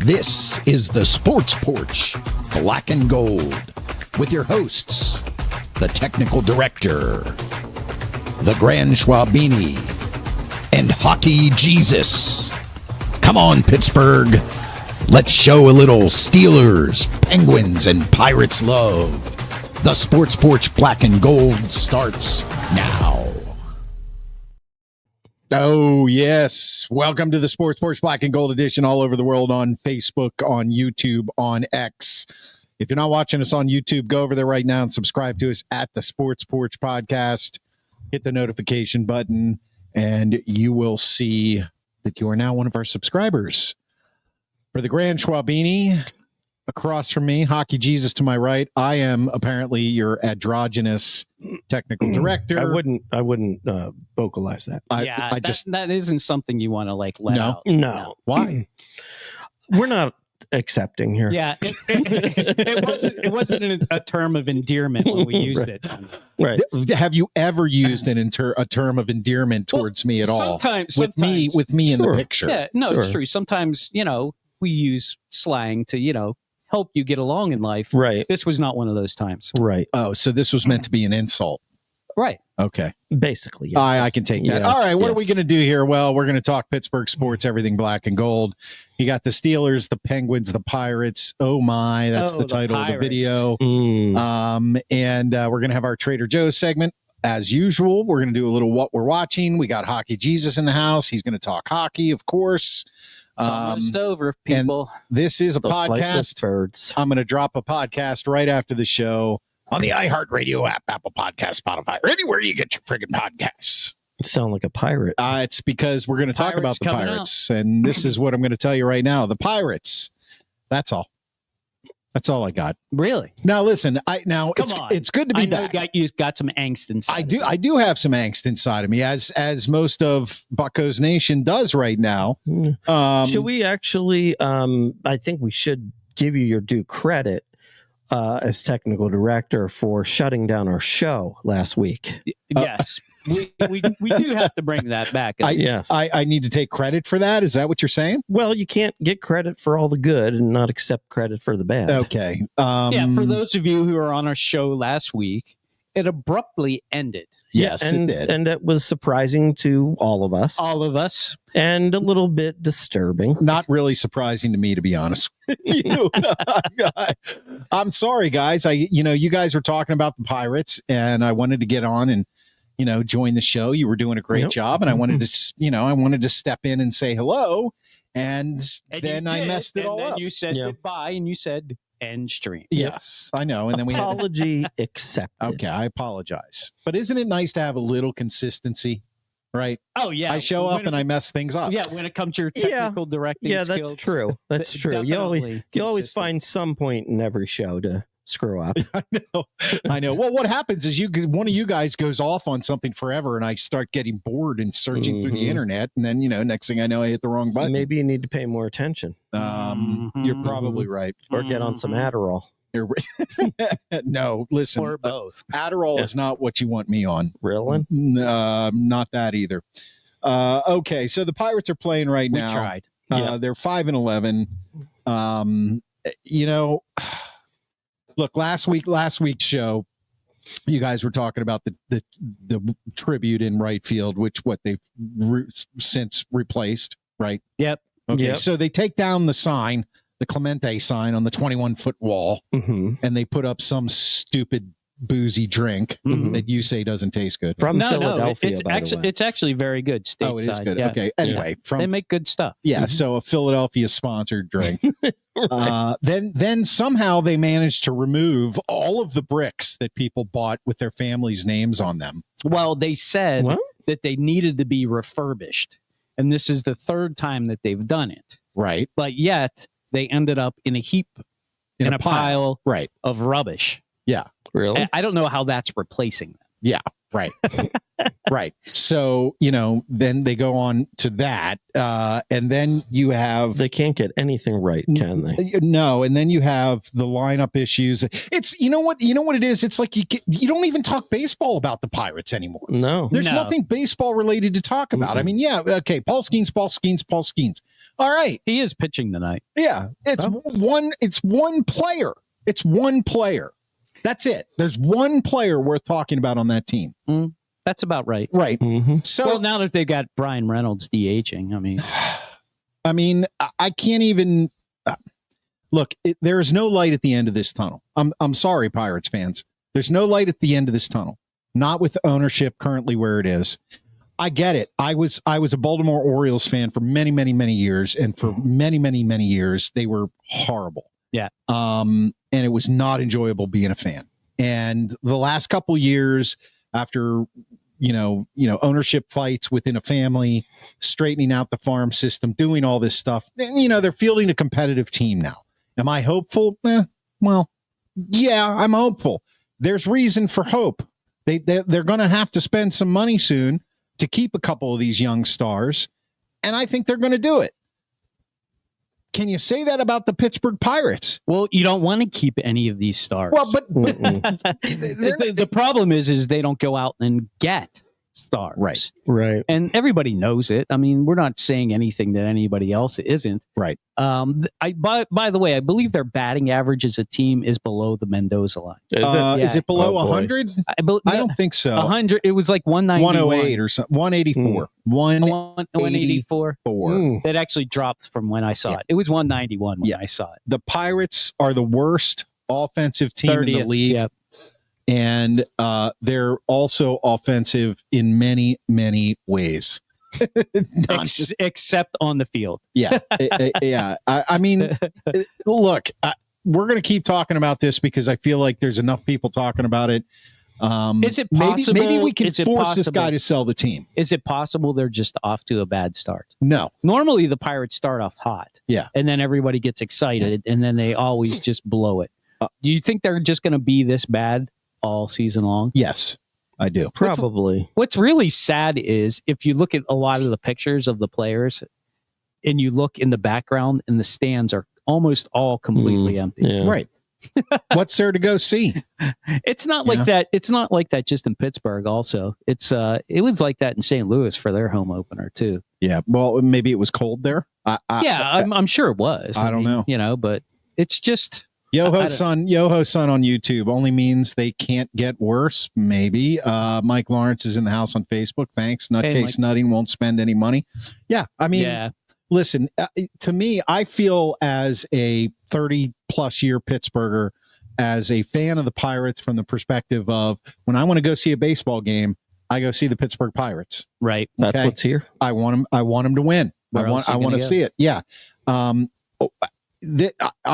This is the Sports Porch, Black and Gold, with your hosts, the technical director, the Grand Schwabini, and Hockey Jesus. Come on, Pittsburgh. Let's show a little Steelers, Penguins, and Pirates love. The Sports Porch Black and Gold starts now. Oh, yes. Welcome to the Sports Porch Black and Gold edition all over the world on Facebook, on YouTube, on X. If you're not watching us on YouTube, go over there right now and subscribe to us at the Sports Porch Podcast. Hit the notification button, and you will see that you are now one of our subscribers. For the Grand Schwabini, across from me, Hockey Jesus to my right, I am apparently your androgynous technical director. I wouldn't vocalize that. That isn't something you want to let out. No. Why? We're not accepting here. Yeah, it wasn't a term of endearment when we used it. Right. Have you ever used a term of endearment towards me at all? Sometimes with me in the picture. Yeah, no, It's true. Sometimes, we use slang to, help you get along in life. Right. This was not one of those times. Right. Oh, so this was meant to be an insult. Right. Okay. Basically, yes. I can take that. Yes, all right, what are we going to do here? Well, we're going to talk Pittsburgh sports, everything black and gold. You got the Steelers, the Penguins, the Pirates. Oh, my. That's the title of the video. And we're going to have our Trader Joe's segment. As usual, we're going to do a little what we're watching. We got Hockey Jesus in the house. He's going to talk hockey, of course. It's almost over, people. This is a podcast. Birds. I'm going to drop a podcast right after the show on the iHeartRadio app, Apple Podcast, Spotify, or anywhere you get your friggin' podcasts. You sound like a pirate. It's because we're going to talk about the Pirates, and this is what I'm going to tell you right now. The Pirates. That's all. That's all I got. Really? Now listen. It's good to be back. You got some angst inside. I do have some angst inside of me, as most of Bucco's Nation does right now. Should we actually? I think we should give you your due credit as technical director for shutting down our show last week. Yes. We do have to bring that back. Yes. I need to take credit for that. Is that what you're saying? Well, you can't get credit for all the good and not accept credit for the bad. Okay. For those of you who were on our show last week, it abruptly ended. Yes, it did. And it was surprising to all of us. All of us. And a little bit disturbing. Not really surprising to me, to be honest with you. I'm sorry, guys. You guys were talking about the Pirates, and I wanted to get on and join the show. You were doing a great job, and I wanted to step in and say hello, and then I messed it all up. You said goodbye, and you said end stream. Yes, I know. And then we apology accepted. Okay, I apologize. But isn't it nice to have a little consistency, right? Oh yeah, I show up and I mess things up. Yeah, when it comes to your technical directing skills. Yeah, that's true. That's true. You always find some point in every show to screw up. I know. Well, what happens is one of you guys goes off on something forever, and I start getting bored and searching through the internet, and then next thing I know, I hit the wrong button. Maybe you need to pay more attention. You're probably right. Or get on some Adderall. No, listen. Or both. Adderall is not what you want me on. Really? Not that either. Okay, so the Pirates are playing right now. We tried. They're 5-11. Look, last week's show, you guys were talking about the tribute in right field, which they've since replaced, right? Yep. Okay, so they take down the sign, the Clemente sign on the 21-foot wall, and they put up some stupid boozy drink that you say doesn't taste good. From Philadelphia, it's actually very good stateside. Oh, it is good. Yeah. Okay. Anyway, they make good stuff. Yeah, so a Philadelphia sponsored drink. Then somehow they managed to remove all of the bricks that people bought with their families' names on them. Well, they said that they needed to be refurbished, and this is the third time that they've done it. Right. But yet they ended up in a heap, in a pile of rubbish. Yeah. Really? I don't know how that's replacing them. Yeah. Right. Right. So, then they go on to that. And then you have... They can't get anything right, can they? No. And then you have the lineup issues. It's, you know what it is? It's like you don't even talk baseball about the Pirates anymore. No. There's nothing baseball related to talk about. I mean, yeah. Okay. Paul Skeens. All right. He is pitching tonight. Yeah. It's one player. It's one player. That's it. There's one player worth talking about on that team. That's about right. Right. Mm-hmm. So well, now that they've got Brian Reynolds DHing, I mean, I can't even look. There is no light at the end of this tunnel. I'm sorry, Pirates fans. There's no light at the end of this tunnel. Not with ownership currently where it is. I get it. I was a Baltimore Orioles fan for many, many, many years, and for many, many, many years they were horrible. Yeah. And it was not enjoyable being a fan. And the last couple years, after ownership fights within a family, straightening out the farm system, doing all this stuff, they're fielding a competitive team now. Am I hopeful? Well, yeah, I'm hopeful. There's reason for hope. They're going to have to spend some money soon to keep a couple of these young stars, and I think they're going to do it. Can you say that about the Pittsburgh Pirates? Well, you don't want to keep any of these stars. Well, but the problem is they don't go out and get stars. Right. And everybody knows it. I mean, we're not saying anything that anybody else isn't. Right. By the way, I believe their batting average as a team is below the Mendoza line. Is it below 100? I don't think so. 100. It was like 191. 108 or something. 184. 184. It actually dropped from when I saw it. It was 191 when I saw it. The Pirates are the worst offensive team 30th, in the league. Yep. And they're also offensive in many, many ways. Except on the field. Yeah. Yeah. I mean, look, we're going to keep talking about this because I feel like there's enough people talking about it. Is it possible? Maybe we can force this guy to sell the team. Is it possible they're just off to a bad start? No. Normally the Pirates start off hot. Yeah. And then everybody gets excited and then they always just blow it. Do you think they're just going to be this bad all season long? Yes, I do. Probably. What's really sad is if you look at a lot of the pictures of the players and you look in the background and the stands are almost all completely empty. Yeah. Right. What's there to go see? It's not like that. It's not like that just in Pittsburgh also. It was like that in St. Louis for their home opener too. Yeah. Well, maybe it was cold there. I'm sure it was. I don't know. But it's just Yoho Sun on YouTube only means they can't get worse. Maybe. Mike Lawrence is in the house on Facebook. Thanks. Nutcase Nutting won't spend any money. Yeah. I mean, listen, to me, I feel as a 30-plus year Pittsburgher, as a fan of the Pirates from the perspective of when I want to go see a baseball game, I go see the Pittsburgh Pirates. Right. That's what's here. I want them to win. I want to see it. Yeah. I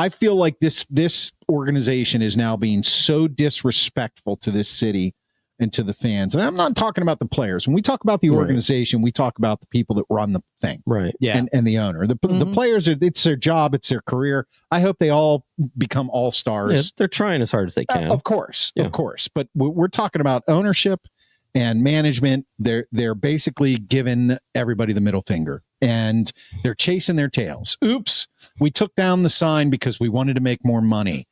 feel like this organization is now being so disrespectful to this city and to the fans. And I'm not talking about the players. When we talk about the organization, we talk about the people that run the thing. Right. Yeah. And the owner. The players, it's their job. It's their career. I hope they all become all-stars. Yeah, they're trying as hard as they can. Of course. Yeah. Of course. But we're talking about ownership and management. They're basically giving everybody the middle finger. And they're chasing their tails. Oops, we took down the sign because we wanted to make more money.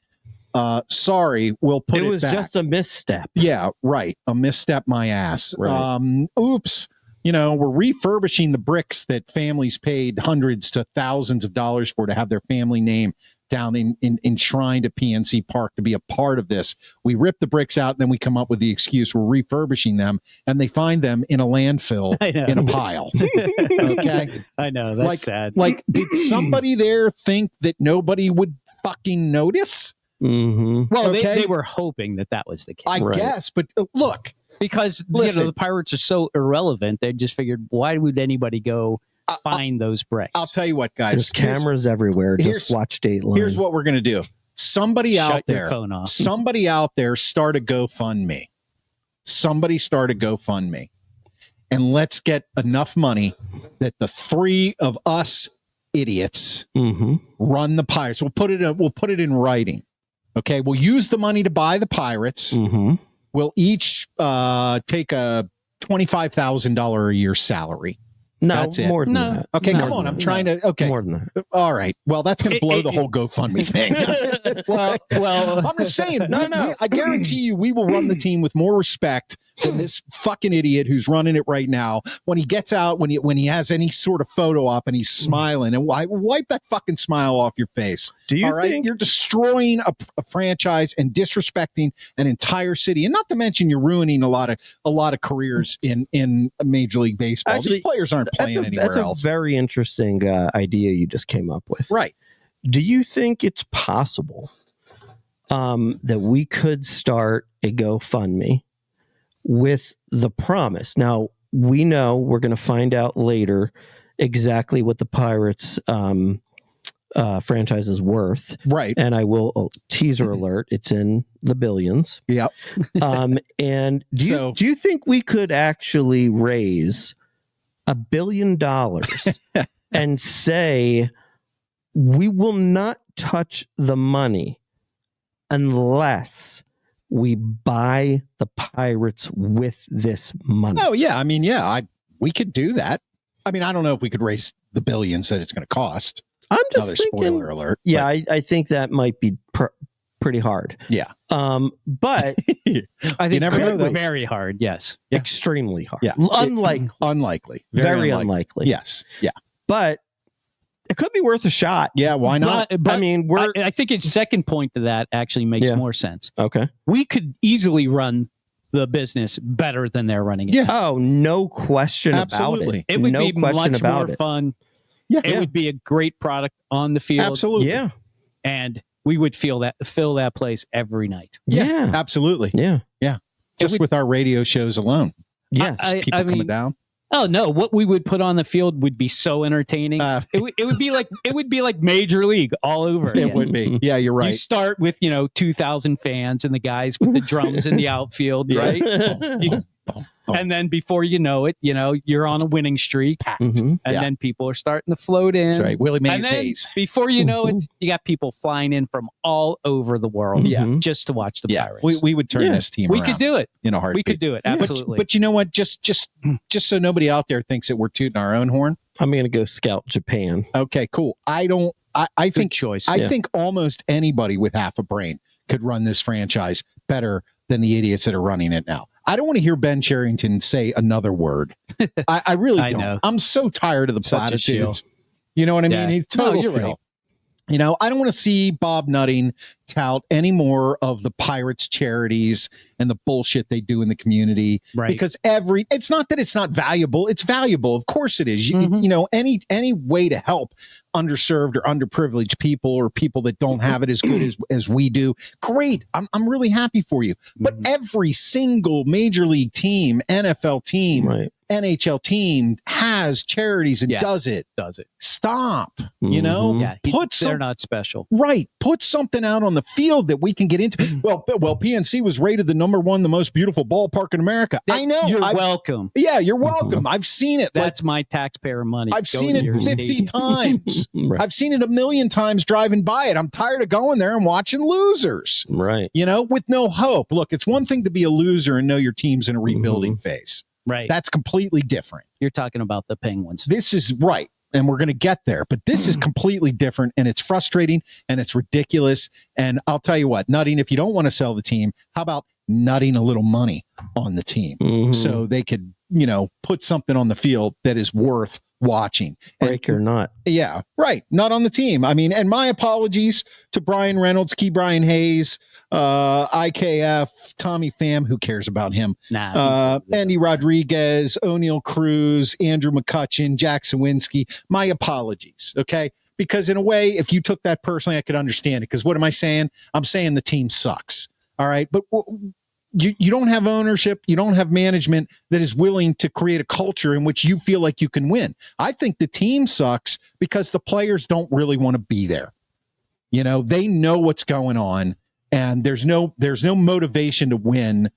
Sorry, we'll put it back. It was just a misstep. Yeah, right. A misstep, my ass. Right. Oops. We're refurbishing the bricks that families paid hundreds to thousands of dollars for to have their family name down enshrined at PNC Park to be a part of this. We rip the bricks out, and then we come up with the excuse we're refurbishing them, and they find them in a landfill in a pile. Okay? I know. That's sad. Like, did somebody there think that nobody would fucking notice? Mm-hmm. Well, they were hoping that was the case. I guess, but look. Because the Pirates are so irrelevant, they just figured, why would anybody go find those bricks? I'll tell you what, guys. There's cameras everywhere. Just watch Dateline. Here's what we're going to do. Somebody Shut out your phone off. Somebody out there start a GoFundMe. Somebody start a GoFundMe. And let's get enough money that the three of us idiots run the Pirates. We'll put it in writing. Okay, we'll use the money to buy the Pirates. We'll each take a $25,000 a year salary. No, That's it. more than No. that. Okay, No, come on. no, I'm trying to. Okay, More than that. all right. Well, that's going to blow the whole GoFundMe thing. well, I'm just saying. No. I guarantee you, we will run the team with more respect than this fucking idiot who's running it right now. When he gets out, when he has any sort of photo op and he's smiling, and wipe that fucking smile off your face. Do you all right, think you're destroying a franchise and disrespecting an entire city, and not to mention you're ruining a lot of careers in Major League Baseball. Actually, These players aren't playing anywhere that's else. a very interesting idea you just came up with. Right. Do you think it's possible that we could start a GoFundMe with the promise? Now, we know we're going to find out later exactly what the Pirates franchise is worth. Right. And I will teaser alert, it's in the billions. Yep. And do you think we could actually raise $1 billion and say we will not touch the money unless we buy the Pirates with this money? Oh yeah, I mean, yeah, we could do that. I mean, I don't know if we could raise the billions that it's going to cost. I'm just Another thinking, spoiler alert. Yeah, I think that might be pretty hard. Yeah. But I think never know, though. very hard. Yes. Yeah. extremely hard. Yeah. Unlikely. Very unlikely. Yes. Yeah. But it could be worth a shot. Yeah. Why not? But I mean, I think its second point to that actually makes Yeah. more sense. Okay. We could easily run the business better than they're running it. Yeah. Oh, no question Absolutely. about It would no be question much about more it. fun. Yeah. It would be a great product on the field. Absolutely. Yeah. And we would fill that place every night. Yeah. Absolutely. Yeah. Just with our radio shows alone. Yes. I People coming mean, down. Oh no! What we would put on the field would be so entertaining. It would be like Major League all over again. It would be. Yeah, you're You right. start with 2,000 fans and the guys with the drums in the outfield, Yeah. right? Boom, boom. And then before you know it, you're on a winning streak, Mhm. and Yeah. then people are starting to float in. That's right. Willie And Mays then Hayes. before you know it, you got people flying in from all over the world, Yeah. just to watch the Yeah, Pirates. we would turn Yeah. this team We around could do it. in a heartbeat. We could do it. Absolutely. But you know what? Just so nobody out there thinks that we're tooting our own horn. I'm going to go scout Japan. Okay, cool. I Good think choice. I think almost anybody with half a brain could run this franchise better than the idiots that are running it now. I don't want to hear Ben Cherington say another word. I really I don't. know. I'm so tired of the Such a shill. platitudes. You know what I mean? Yeah. He's total No, you're shill. right. I don't want to see Bob Nutting tout any more of the Pirates charities and the bullshit they do in the community. Right. Because it's not that it's not valuable. It's valuable. Of course it is. Mhm. Any way to help underserved or underprivileged people or people that don't have it as good as we do. Great. I'm really happy for you. But every single major league team, NFL team, Right. NHL team has charities and Yeah. does it. Stop. Mhm. Yeah, they're not special. Right. Put something out on the field that we can get into. Well, PNC was rated the #1, the most beautiful ballpark in America. I know. You're welcome. Yeah, you're welcome. I've seen it. That's my taxpayer money. I've going seen to it your 50 stadium. times. Right. I've seen it 1,000,000 times driving by it. I'm tired of going there and watching losers, Right. with no hope. Look, it's one thing to be a loser and know your team's in a rebuilding phase. Right. That's completely different. You're talking about the Penguins. This is right. And we're going to get there. But this is completely different. And it's frustrating and it's ridiculous. And I'll tell you what, Nutting, if you don't want to sell the team, how about nutting a little money on the team Mhm. so they could, put something on the field that is worth watching. Break or not. Yeah, right. Not on the team. I mean, and my apologies to Brian Reynolds, Key Brian Hayes, IKF, Tommy Pham. Who cares about him? Nah. Andy Rodriguez, O'Neill Cruz, Andrew McCutcheon, Jack Sawinski. My apologies. Okay. Because in a way, if you took that personally, I could understand it. Because what am I saying? I'm saying the team sucks. All right. But you don't have ownership. You don't have management that is willing to create a culture in which you feel like you can win. I think the team sucks because the players don't really want to be there. They know what's going on and there's no motivation to win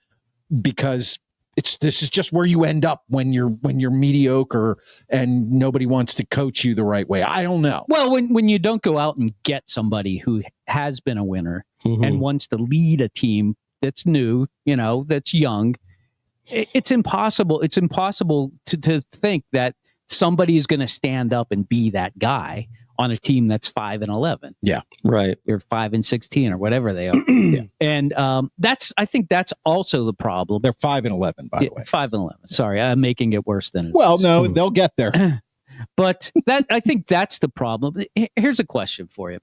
because this is just where you end up when you're mediocre and nobody wants to coach you the right way. I don't know. Well, when you don't go out and get somebody who has been a winner Mhm. and wants to lead a team that's new, that's young, it's impossible. It's impossible to think that somebody is going to stand up and be that guy on a team that's 5-11. Yeah. Right. Or 5-16 or whatever they are. Yeah. And I think that's also the problem. They're 5-11, by the way. 5-11. Sorry, I'm making it worse than it Well, is. no, they'll get there. But I think that's the problem. Here's a question for you.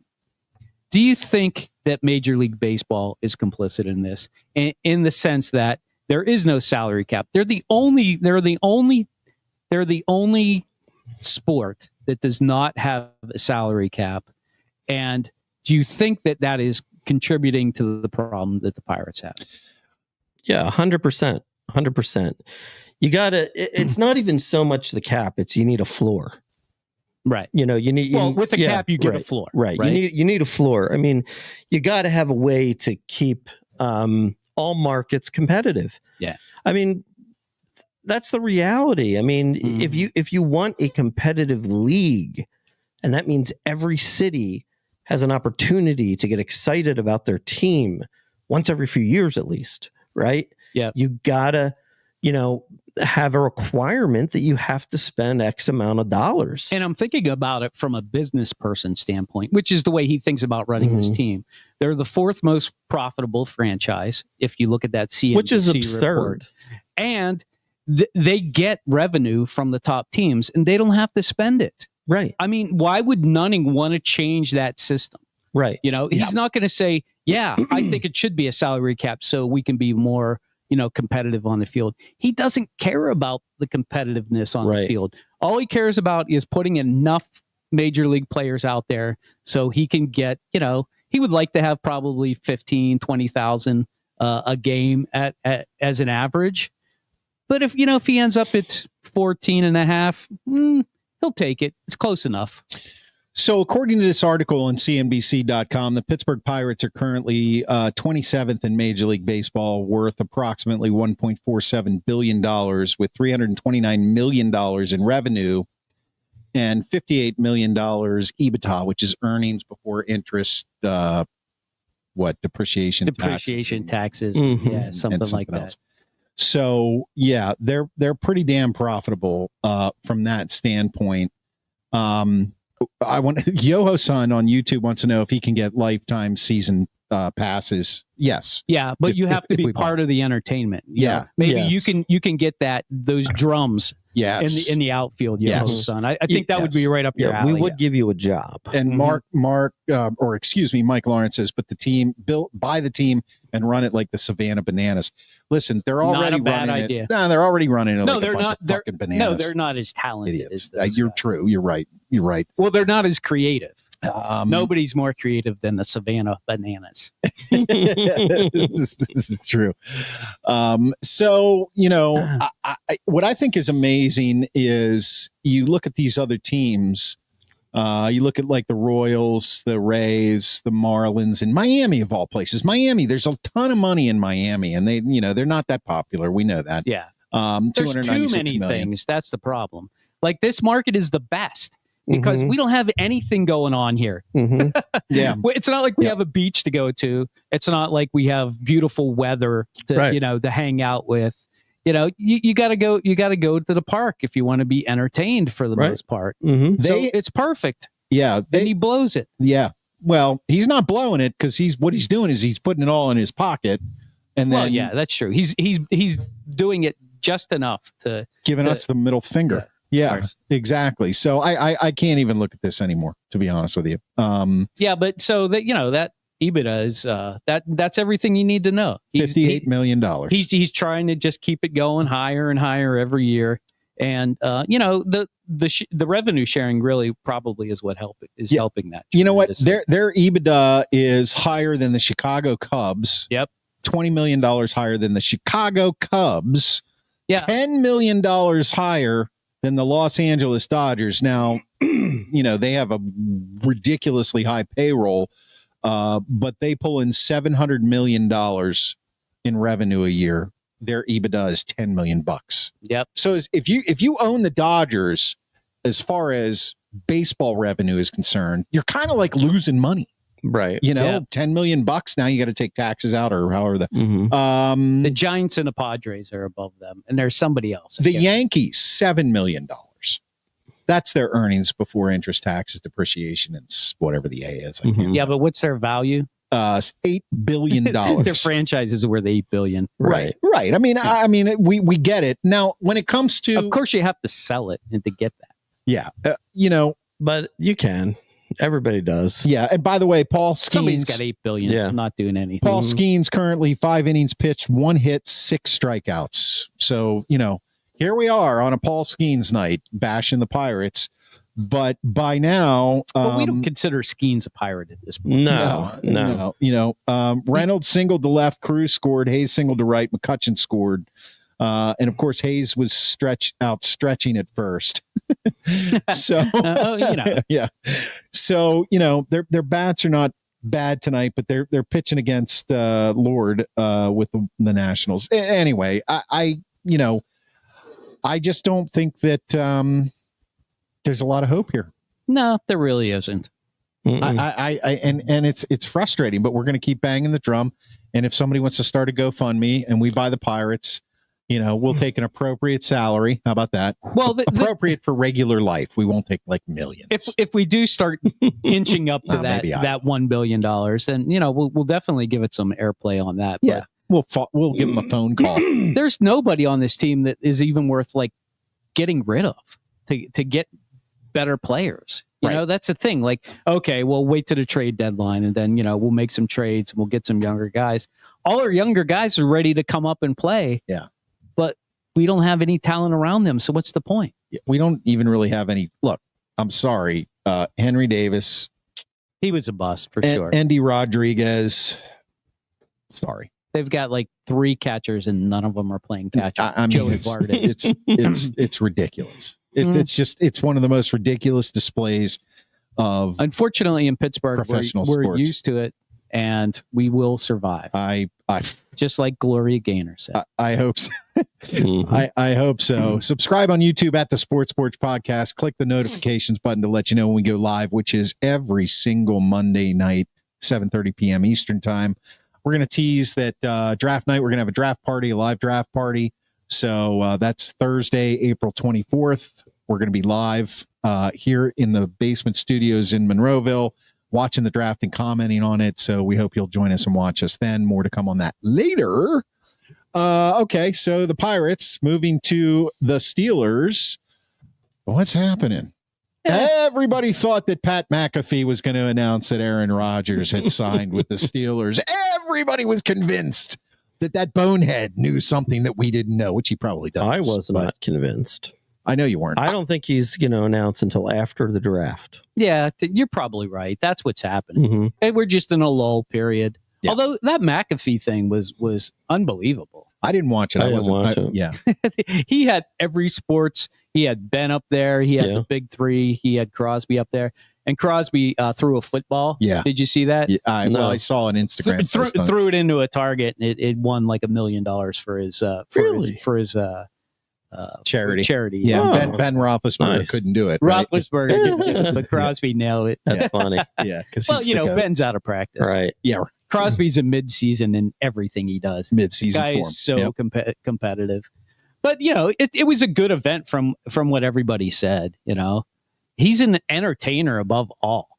Do you think that Major League Baseball is complicit in this, in the sense that there is no salary cap? They're the only sport that does not have a salary cap. And do you think that is contributing to the problem that the Pirates have? Yeah, 100%. 100%. You gotta. It's not even so much the cap. It's you need a floor. Right. You need. With a cap, you get a floor. Right. You need a floor. I mean, you got to have a way to keep all markets competitive. Yeah. I mean, that's the reality. I mean, if you want a competitive league, and that means every city has an opportunity to get excited about their team once every few years at least, right? Yeah. You gotta, have a requirement that you have to spend X amount of dollars. And I'm thinking about it from a business person standpoint, which is the way he thinks about running his team. They're the fourth most profitable franchise, if you look at that CNBC which is absurd. report. And they get revenue from the top teams, and they don't have to spend it. Right. I mean, why would Nunning want to change that system? Right. He's not going to say, yeah, I think it should be a salary cap so we can be more competitive on the field. He doesn't care about the competitiveness on the field. All he cares about is putting enough major league players out there so he can get, he would like to have probably 15, 20,000 a game as an average. But if he ends up at 14 and a half, he'll take it. It's close enough. So according to this article on CNBC.com, the Pittsburgh Pirates are currently 27th in Major League Baseball, worth approximately $1.47 billion, with $329 million in revenue and $58 million EBITDA, which is earnings before interest, depreciation, taxes, and something like that. Else. So yeah, they're pretty damn profitable from that standpoint. Yoho-san on YouTube wants to know if he can get lifetime season passes. Yes. Yeah, but you have to be part of the entertainment. Maybe you can get those drums. Yes. In the outfield, Yoho-san. I think that would be right up your alley. We would give you a job. And Mike Lawrence says, but the team buy the team and run it like the Savannah Bananas. Listen, they're already running it. No, they're already running it like a bunch of fucking bananas. No, they're not as talented as those You're guys. true. You're right. Well, they're not as creative. Nobody's more creative than the Savannah Bananas. This is true. So, what I think is amazing is you look at these other teams. You look at like the Royals, the Rays, the Marlins, and Miami of all places. Miami, there's a ton of money in Miami, and they're not that popular. We know that. Yeah. There's too many things. That's the problem. Like this market is the best because we don't have anything going on here. Yeah. It's not like we have a beach to go to. It's not like we have beautiful weather to, to hang out with. You got to go to the park if you want to be entertained for the most part. So it's perfect. Yeah. And he blows it. Yeah. Well, he's not blowing it because he's putting it all in his pocket. And then, that's true. He's doing it just enough to giving us the middle finger. Yeah, exactly. So I can't even look at this anymore, to be honest with you. But so that, that EBITDA is that's everything you need to know. $58 million. He's trying to just keep it going higher and higher every year. And, the revenue sharing really probably is what helping that. You know what? Their EBITDA is higher than the Chicago Cubs. Yep. $20 million higher than the Chicago Cubs. Yeah. $10 million higher than the Los Angeles Dodgers. Now, they have a ridiculously high payroll, but they pull in $700 million in revenue a year. Their EBITDA is $10 million. Yep. So if you own the Dodgers, as far as baseball revenue is concerned, you're kind of like losing money. Right. $10 million. Now you got to take taxes out or however the Giants and the Padres are above them, and there's somebody else. The Yankees, $7 million. that's their earnings before interest, taxes, depreciation, and whatever the A is. Yeah, but what's their value? $8 billion. Their franchise is worth $8 billion. Right. I mean, we get it. Now, when it comes to, of course, you have to sell it and to get that. Yeah, but you can. Everybody does. Yeah, and by the way, Paul Skeens, somebody's got $8 billion, not doing anything. Paul Skeens currently 5 innings pitched, 1 hit, 6 strikeouts. So here we are on a Paul Skeens night, bashing the Pirates. But by now, but we don't consider Skeens a Pirate at this point. No. Reynolds singled to left, Cruz scored, Hayes singled to right, McCutchen scored, and of course Hayes was stretching at first. So yeah. So their bats are not bad tonight, but they're pitching against Lord with the Nationals. Anyway, I just don't think that. There's a lot of hope here. No, there really isn't. And it's frustrating, but we're going to keep banging the drum. And if somebody wants to start a GoFundMe and we buy the Pirates, we'll take an appropriate salary. How about that? Well, appropriate for regular life. We won't take like millions. If we do start inching up to that $1 billion, then we'll definitely give it some airplay on that. Yeah, we'll give them a phone call. There's nobody on this team that is even worth like getting rid of to get better players. That's the thing. Like, okay, we'll wait to the trade deadline and then, we'll make some trades and we'll get some younger guys. All our younger guys are ready to come up and play. Yeah. But we don't have any talent around them. So what's the point? We don't even really have any. Look, I'm sorry. Henry Davis. He was a bust for sure. Andy Rodriguez. Sorry. They've got like 3 catchers and none of them are playing catcher. I mean, it's ridiculous. It's one of the most ridiculous displays of. Unfortunately, in Pittsburgh, professional we're sports. used to it, and we will survive. I just like Gloria Gaynor said. I hope so. I hope so. Subscribe on YouTube at the Sports Porch Podcast. Click the notifications button to let you know when we go live, which is every single Monday night, 7:30 p.m. Eastern time. We're going to tease that draft night. We're going to have a draft party, a live draft party. So that's Thursday, April 24th. We're going to be live here in the basement studios in Monroeville, watching the draft and commenting on it. So we hope you'll join us and watch us then. More to come on that later. Okay, so the Pirates moving to the Steelers. What's happening? Everybody thought that Pat McAfee was going to announce that Aaron Rodgers had signed with the Steelers. Everybody was convinced that bonehead knew something that we didn't know, which he probably does. I was not convinced. I know you weren't. I don't think he's going to announce until after the draft. Yeah, you're probably right. That's what's happening. And we're just in a lull period. Yeah. Although that McAfee thing was unbelievable. I didn't watch it. I didn't watch it. Yeah. He had every sports. He had Ben up there. He had the big 3. He had Crosby up there. And Crosby threw a football. Yeah. Did you see that? Yeah, I saw on Instagram. Threw it into a target, and it won like $1 million for his charity. Yeah. Oh. Ben Roethlisberger couldn't do it. Right? Roethlisberger, but Crosby nailed it. That's funny. Yeah. Well, Ben's out of practice. Right. Yeah. Crosby's a mid-season in everything he does. Mid-season guy form. Is so competitive. But it was a good event from what everybody said. He's an entertainer above all,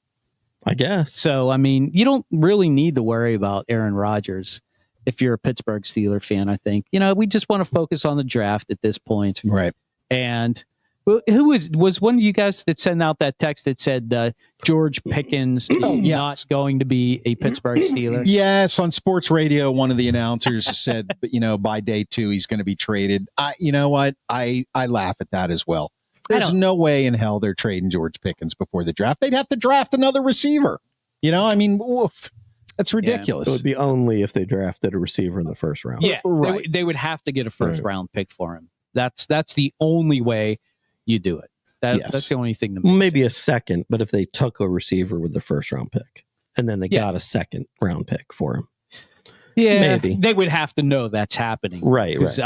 I guess. So I mean, you don't really need to worry about Aaron Rodgers if you're a Pittsburgh Steelers fan. I think we just want to focus on the draft at this point, right? And who was one of you guys that sent out that text that said George Pickens is not going to be a Pittsburgh Steeler? Yes, on sports radio, one of the announcers said, by day 2 he's going to be traded. You know what? I laugh at that as well. There's no way in hell they're trading George Pickens before the draft. They'd have to draft another receiver. I mean, that's ridiculous. It would be only if they drafted a receiver in the first round. Yeah, right. They would have to get a first round pick for him. That's the only way you do it. That's the only thing. Maybe a second, but if they took a receiver with the first round pick and then they got a second round pick for him, maybe they would have to know that's happening, right? Because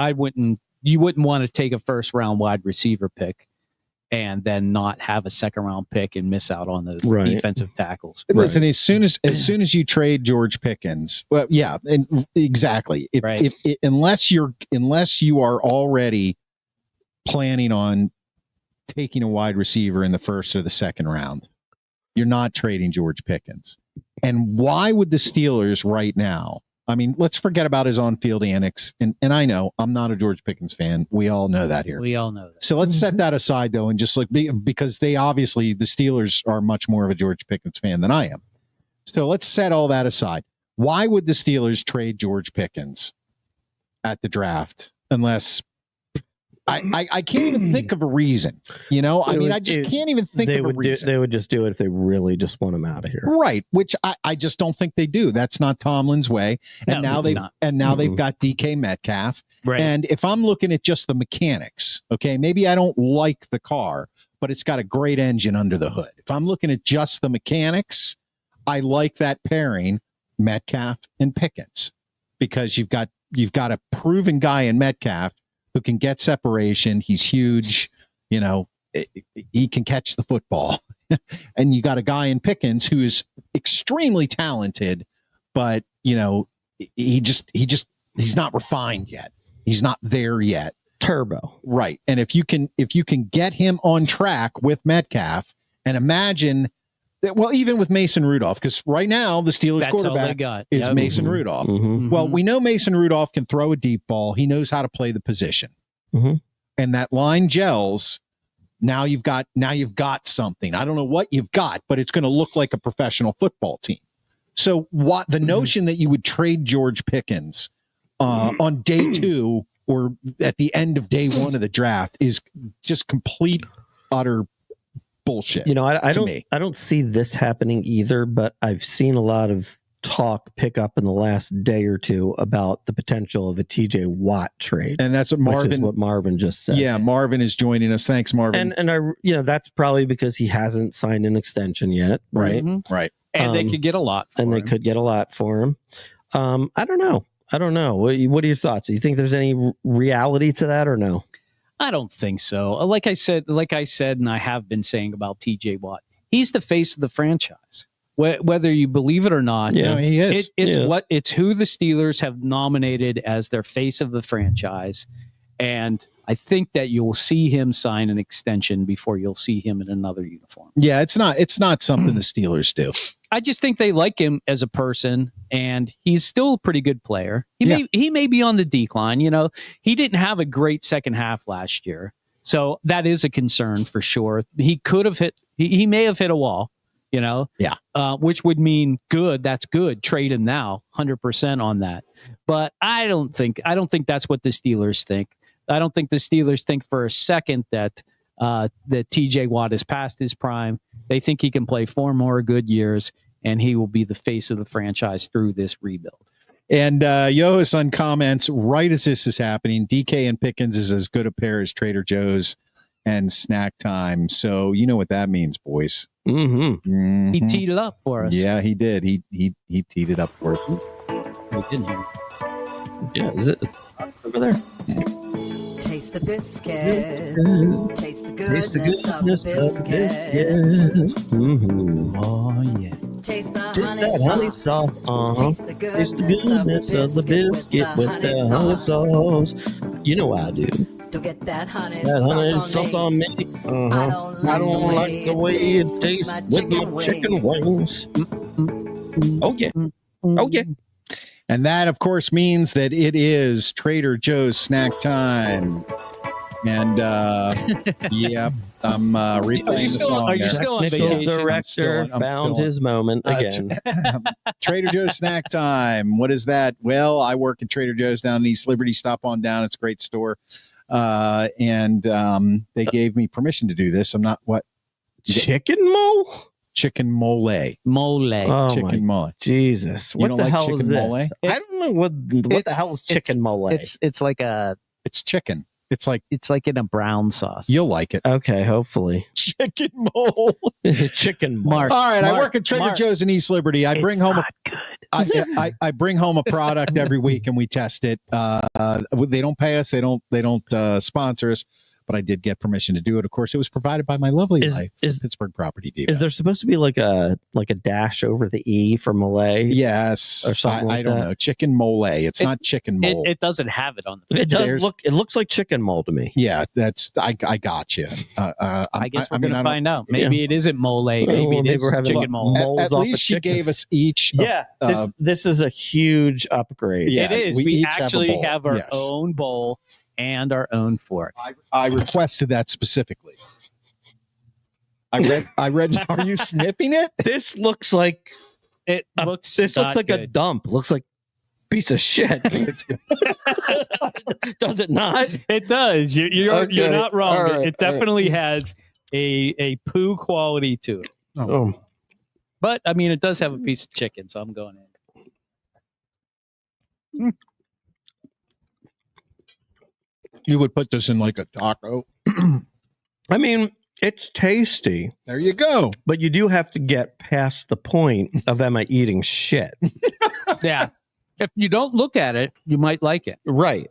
you wouldn't want to take a first round wide receiver pick and then not have a second round pick and miss out on those defensive tackles. Listen, as soon as you trade George Pickens, well, yeah, and exactly. Unless you are already planning on taking a wide receiver in the first or the second round. You're not trading George Pickens. And why would the Steelers right now? I mean, let's forget about his on-field antics. And I know I'm not a George Pickens fan. We all know that here. We all know that. So let's set that aside, though, and just look, because they obviously, the Steelers are much more of a George Pickens fan than I am. So let's set all that aside. Why would the Steelers trade George Pickens at the draft unless I can't even think of a reason, you know? I mean, I just can't even think of a reason. They would just do it if they really just want him out of here. Right, which I just don't think they do. That's not Tomlin's way. And now they've got DK Metcalf. Right. And if I'm looking at just the mechanics, okay, maybe I don't like the car, but it's got a great engine under the hood. If I'm looking at just the mechanics, I like that pairing, Metcalf and Pickens, because you've got a proven guy in Metcalf who can get separation. He's huge, you know, he can catch the football. And you got a guy in Pickens who is extremely talented, but you know, he's not refined yet. He's not there yet. Turbo. Right. And if you can get him on track with Metcalf, and imagine that, well, even with Mason Rudolph, because right now the Steelers quarterback is Mason Rudolph. Mm-hmm. Well, we know Mason Rudolph can throw a deep ball. He knows how to play the position. Mm-hmm. And that line gels. Now you've got something. I don't know what you've got, but it's going to look like a professional football team. So what the notion that you would trade George Pickens on day 2 or at the end of day 1 of the draft is just complete, utter bullshit. You know, I don't see this happening either, but I've seen a lot of talk pick up in the last day or two about the potential of a TJ Watt trade. And that's what Marvin just said. Yeah, Marvin is joining us. Thanks, Marvin. And I, you know, that's probably because he hasn't signed an extension yet. Right. Mm-hmm. Right. And they could get a lot for him. They could get a lot for him. I don't know. What are your thoughts? Do you think there's any reality to that or no? I don't think so. Like I said, and I have been saying about TJ Watt, he's the face of the franchise. Whether you believe it or not, yeah, he is. It's who the Steelers have nominated as their face of the franchise, and I think that you'll see him sign an extension before you'll see him in another uniform. Yeah, it's not something the Steelers do. I just think they like him as a person, and he's still a pretty good player. He may be on the decline. You know, he didn't have a great second half last year, so that is a concern for sure. He could have hit. He may have hit a wall. You know, yeah, which would mean good. That's good. Trade him now, 100% on that. But I don't think that's what the Steelers think. I don't think the Steelers think for a second that TJ Watt is past his prime. They think he can play 4 more good years, and he will be the face of the franchise through this rebuild. And Yoho-san comments, right as this is happening, DK and Pickens is as good a pair as Trader Joe's and Snack Time. So you know what that means, boys. Mm-hmm. Mm-hmm. He teed it up for us. Yeah, he did. He teed it up for us. He didn't he? Yeah, is it over there? Taste the biscuit. Taste the goodness of the biscuit. Mm-hmm. Oh yeah. Taste the honey sauce. Taste the Taste the goodness of the biscuit with the honey sauce. You know I do. Don't get that honey sauce on me. Uh-huh. I don't like the way it tastes with my chicken wings. Okay. Okay. And that, of course, means that it is Trader Joe's snack time. And, yeah, I'm replaying the song. Are you still on vacation? Director found his moment again. Trader Joe's snack time. What is that? Well, I work at Trader Joe's down in East Liberty. Stop on down. It's a great store. And they gave me permission to do this. I'm not what? Chicken mole? Chicken mole. Oh, chicken mole. Jesus. What the hell is this? Mole? I don't know what the hell is chicken mole. It's chicken. It's like in a brown sauce. You'll like it. Okay, hopefully. Chicken mole. Chicken mole. All right, I work at Trader Joe's in East Liberty. I bring home I bring home a product every week and we test it. They don't pay us. They don't sponsor us. but I did get permission to do it. Of course, it was provided by my lovely wife, Pittsburgh Property Diva. Is there supposed to be like a dash over the E for Malay? Yes, or something I don't know. Chicken mole. It's not chicken mole. It doesn't have it on the. It does look. It looks like chicken mole to me. Yeah, I got you. I guess we're gonna find out. Maybe it isn't mole. Maybe it is we're having chicken mole. At least she gave us each. This is a huge upgrade. Yeah, it is. We each actually have our yes. own bowl and our own fork. I requested that specifically. I read. Are you sniffing it? This looks like It looks. this looks not like a good. dump. Looks like a piece of shit. Does it not? It does. You're Okay. not wrong. All right. It definitely has a poo quality to it. Oh. But I mean, it does have a piece of chicken, so I'm going in. You would put this in like a taco. I mean, it's tasty, There you go. but you do have to get past the point of am I eating shit? Yeah. If you don't look at it, you might like it. Right.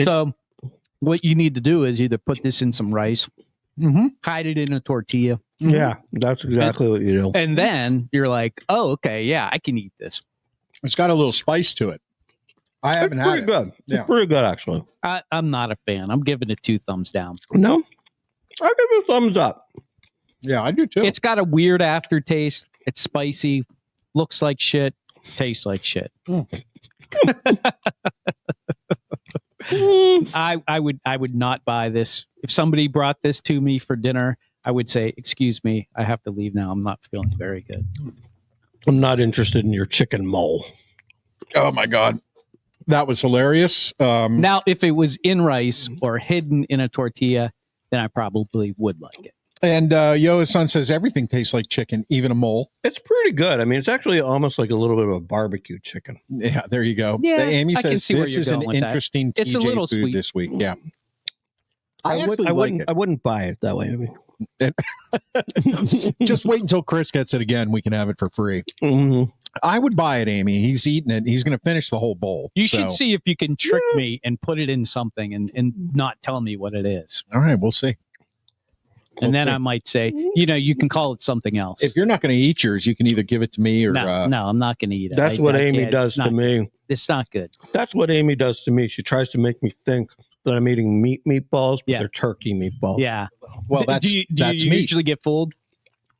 So what you need to do is either put this in some rice, Mm-hmm. hide it in a tortilla, Yeah, that's exactly what you do. and then you're like, oh, okay, yeah, I can eat this. It's got a little spice to it. I haven't It's had pretty it. good. Yeah. It's pretty good, actually. I'm not a fan. I'm giving it 2 thumbs down. No, I give it a thumbs up. Yeah, I do too. It's got a weird aftertaste. It's spicy, looks like shit, tastes like shit. I would not buy this. If somebody brought this to me for dinner, I would say, excuse me, I have to leave now. I'm not feeling very good. I'm not interested in your chicken mole. Oh my God. That was hilarious. Now, if it was in rice or hidden in a tortilla, then I probably would like it. And Yoa's son says everything tastes like chicken, even a mole. It's pretty good. I mean, it's actually almost like a little bit of a barbecue chicken. Yeah, there you go. Yeah, Amy I can says see where this you're is an going with that. interesting It's a TJ little food sweet. this week. Yeah. I wouldn't buy it that way. I mean, Just wait until Chris gets it again. We can have it for free. mhm. I would buy it, Amy. He's eating it. He's going to finish the whole bowl. You So, should see if you can trick me and put it in something and not tell me what it is. All right, we'll see. And then see. I might say, you can call it something else. If you're not going to eat yours, you can either give it to me or no, I'm not going to eat it. That's what Amy can't. does It's to not- me. It's not good. That's what Amy does to me. She tries to make me think that I'm eating meatballs, but Yeah. they're turkey meatballs. Yeah. well, that's do you that's me. usually get fooled?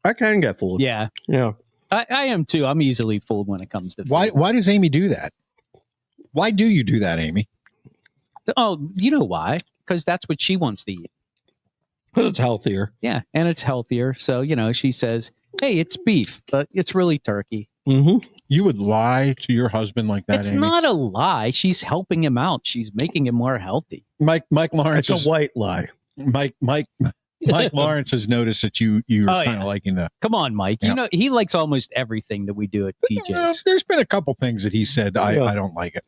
I can get fooled. Yeah. Yeah. I am too. I'm easily fooled when it comes to food. Why does Amy do that? Why do you do that, Amy? Oh, you know why? Because that's what she wants to eat. Because it's healthier. Yeah, and it's healthier. So, she says, hey, it's beef, but it's really turkey. Mm-hmm. You would lie to your husband like that, It's Amy? not a lie. She's helping him out. She's making him more healthy. Mike Lawrence It's a white lie. Mike Lawrence has noticed that you're Oh, kind of yeah. liking the. Come on, Mike. Yeah. He likes almost everything that we do at TJ's. There's been a couple things that he said Yeah. I don't like it.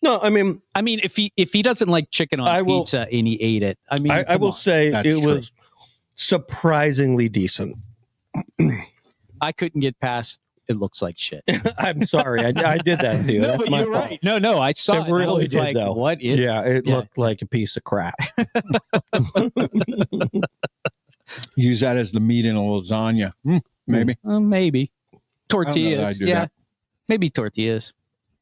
No, I mean, I mean, if he doesn't like chicken on pizza and he ate it, I mean, I will say That's it true. was surprisingly decent. I couldn't get past. It looks like shit. I'm sorry. I did that to you. No, That's but my you're fault. right. No, I saw It it. And I really was did, like, though. what is? Yeah, it Yeah. looked like a piece of crap. Use that as the meat in a lasagna. Maybe. Maybe tortillas. I'd do Yeah, that. maybe tortillas.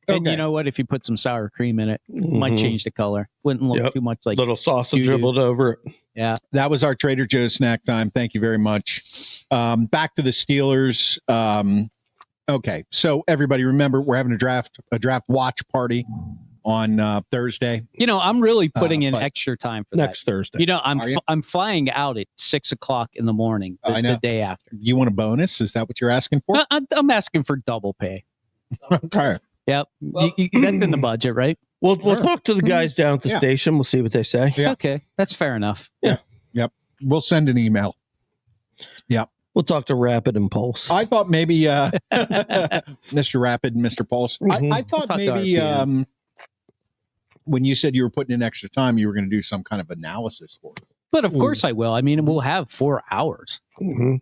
And Okay. you know what? If you put some sour cream in it, it might Mhm. change the color. Wouldn't look Yep. too much like. Little sausage doo-doo. dribbled over it. Yeah. That was our Trader Joe's snack time. Thank you very much. Back to the Steelers. Okay, so everybody remember we're having a draft watch party on Thursday. I'm really putting in but- extra time for Next Thursday. that. Are you? I'm flying out at 6:00 in the morning I know. the day after. You want a bonus? Is that what you're asking for? I'm asking for double pay. Okay. Yep. Well- That's in the budget, right? We'll Sure. talk to the guys down at the Yeah. station. We'll see what they say. Yeah. Okay. That's fair enough. We'll send an email. We'll talk to Rapid Impulse. I thought maybe Mr. Rapid and Mr. Pulse. Mhm. I thought We'll talk to maybe RPM. when you said you were putting in extra time, you were going to do some kind of analysis for it. But of course I will. I mean, we'll have 4 hours. Mhm.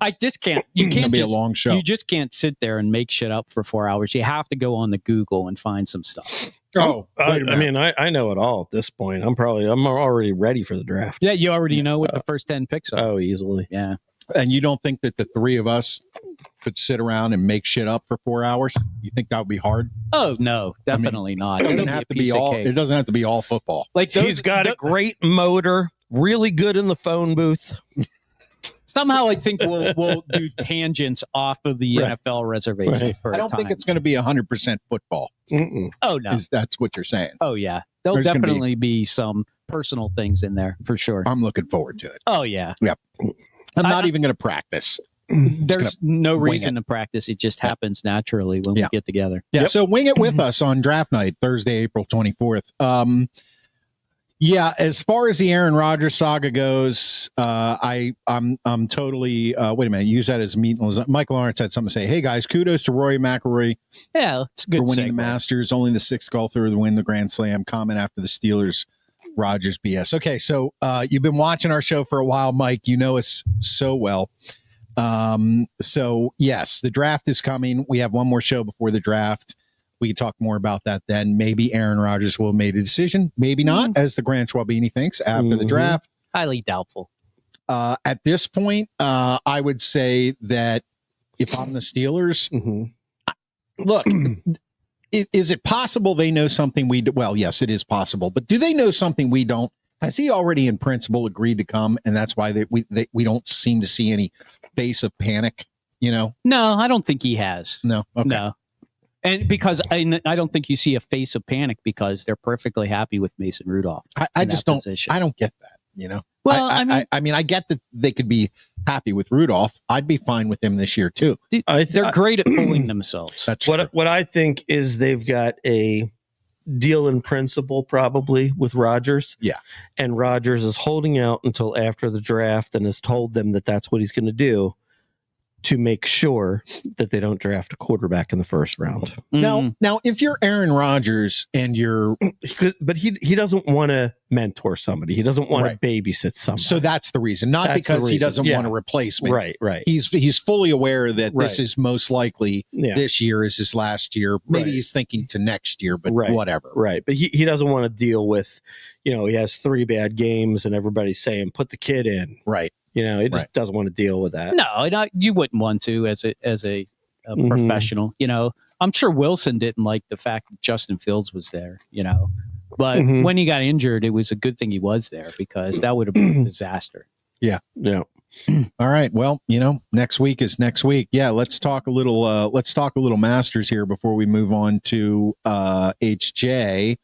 I just can't. You It's going to can't be just a long show. You just can't sit there and make shit up for 4 hours. You have to go on the Google and find some stuff. Oh, I mean, I know it all at this point. I'm already ready for the draft. Yeah, you already know what the first 10 picks are. Oh, easily. Yeah. and you don't think that the three of us could sit around and make shit up for 4 hours? You think that would be hard? Oh no, definitely not. It doesn't It'll have to a be piece of all. cake. It doesn't have to be all football. Like He's got a great motor, really good in the phone booth. Somehow, I think we'll do tangents off of the NFL reservation Right. for I a don't think time. it's going to be 100% football. Mm-mm. Oh no. That's what you're saying. Oh yeah. There'll There's gonna definitely be some personal things in there for sure. I'm looking forward to it. Oh yeah. I'm not even going to practice. There's no wing reason to practice. It just happens naturally when we get together. Yeah. So wing it with us on draft night, Thursday, April 24th. Yeah, as far as the Aaron Rodgers saga goes, I'm totally wait a minute, use that as meaningless. Michael Lawrence had something to say. Hey guys, kudos to Rory McIlroy Yeah, it's a good for winning segue. the Masters, only the 6th golfer to win the Grand Slam. Comment after the Steelers Rodgers BS. Okay, so you've been watching our show for a while, Mike. You know us so well. So yes, the draft is coming. We have one more show before the draft. We can talk more about that then. Maybe Aaron Rodgers will have made a decision. Maybe not, as the Grant Schwabini thinks after the draft. Highly doubtful. At this point, I would say that if I'm the Steelers, look, is it possible they know something we do? Well, yes, it is possible. But do they know something we don't? Has he already in principle agreed to come? And that's why we don't seem to see any face of panic, you know? No, I don't think he has. No. Okay. No. And because I don't think you see a face of panic because they're perfectly happy with Mason Rudolph. I just don't. Position. I don't get that. You know. Well, I mean, I get that they could be happy with Rudolph. I'd be fine with him this year too. They're great at fooling themselves. That's what I think is they've got a deal in principle probably with Rodgers. Yeah. And Rodgers is holding out until after the draft and has told them that that's what he's going to do to make sure that they don't draft a quarterback in the first round. Now, if you're Aaron Rodgers and you're, but he doesn't want to mentor somebody. He doesn't want to babysit somebody. So that's the reason, not because he doesn't want a replacement. Right. He's fully aware that this is most likely this year is his last year. Maybe he's thinking to next year, but whatever. Right. But he doesn't want to deal with, he has 3 bad games and everybody's saying, put the kid in. Right. He just doesn't want to deal with that. No, you wouldn't want to as a professional. I'm sure Wilson didn't like the fact that Justin Fields was there. But when he got injured, it was a good thing he was there because that would have been a disaster. Yeah. All right. Well, next week is next week. Yeah. Let's talk a little Masters here before we move on to HJ.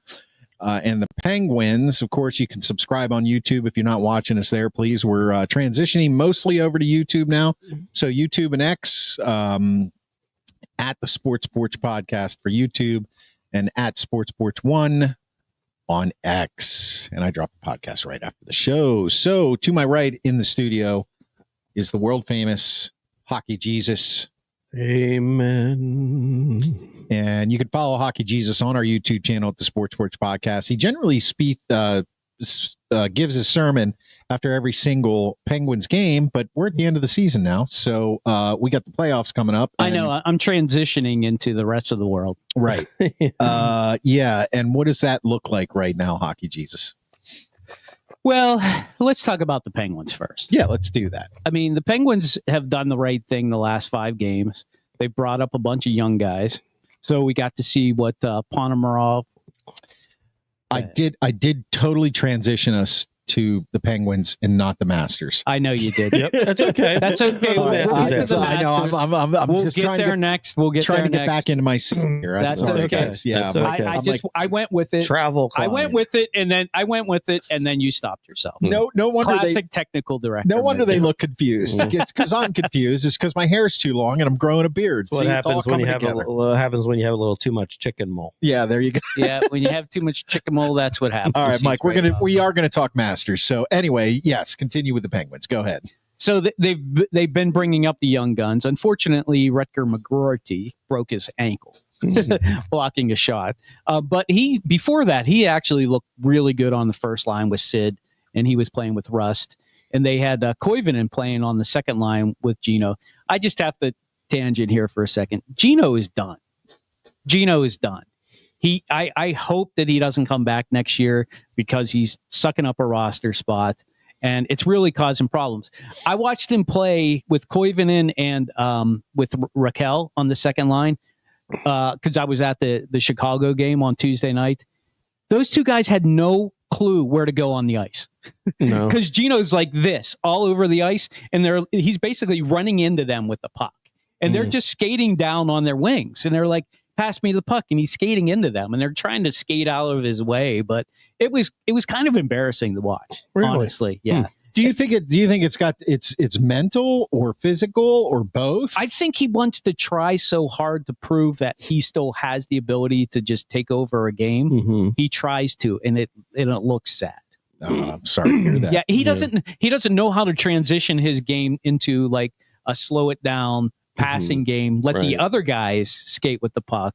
And the Penguins, of course, you can subscribe on YouTube if you're not watching us there, please. We're transitioning mostly over to YouTube now. So YouTube and X at the Sports Porch Podcast for YouTube and at Sports Porch 1 on X. And I drop the podcast right after the show. So to my right in the studio is the world famous Hockey Jesus. Amen. And you can follow Hockey Jesus on our YouTube channel at the Sports Porch Podcast. He generally gives his sermon after every single Penguins game, but we're at the end of the season now. So we got the playoffs coming up. I know. I'm transitioning into the rest of the world. Right. Yeah. And what does that look like right now, Hockey Jesus? Well, let's talk about the Penguins first. Yeah, let's do that. I mean, the Penguins have done the right thing the last 5 games. They brought up a bunch of young guys. So we got to see what Ponomarov. I did totally transition us to the Penguins and not the Masters. I know you did. Yep, that's okay. That's okay. I know. I'm we'll just get trying there to next. We'll get trying there to get next. back into my seat here. That's okay. Yeah, That's okay. I went with it. Travel. I went with it, and then you stopped yourself. No wonder Classic technical director. No wonder they look confused. It's because I'm confused. It's because my hair's too long and I'm growing a beard. What happens when you have a little too much chicken mole? Yeah, there you go. Yeah, when you have too much chicken mole, that's what happens. All right, Mike. We are gonna talk Masters. So anyway, yes, continue with the Penguins. Go ahead. So they've been bringing up the young guns. Unfortunately, Rutger McGroarty broke his ankle blocking a shot. But before that, he actually looked really good on the first line with Sid, and he was playing with Rust. And they had Koivunen playing on the second line with Gino. I just have to tangent here for a second. Gino is done. I hope that he doesn't come back next year because he's sucking up a roster spot. And it's really causing problems. I watched him play with Koivunen and with Raquel on the second line because I was at the Chicago game on Tuesday night. Those two guys had no clue where to go on the ice. No. Because Gino's like this all over the ice, and he's basically running into them with the puck. And they're just skating down on their wings. And they're like, pass me the puck, and he's skating into them, and they're trying to skate out of his way. But it was kind of embarrassing to watch, honestly. Yeah. Do you think it's mental or physical or both? I think he wants to try so hard to prove that he still has the ability to just take over a game. Mm-hmm. He tries to, and it looks sad. I'm sorry to hear that. Yeah, he doesn't know how to transition his game into like a slow it down passing game. Let the other guys skate with the puck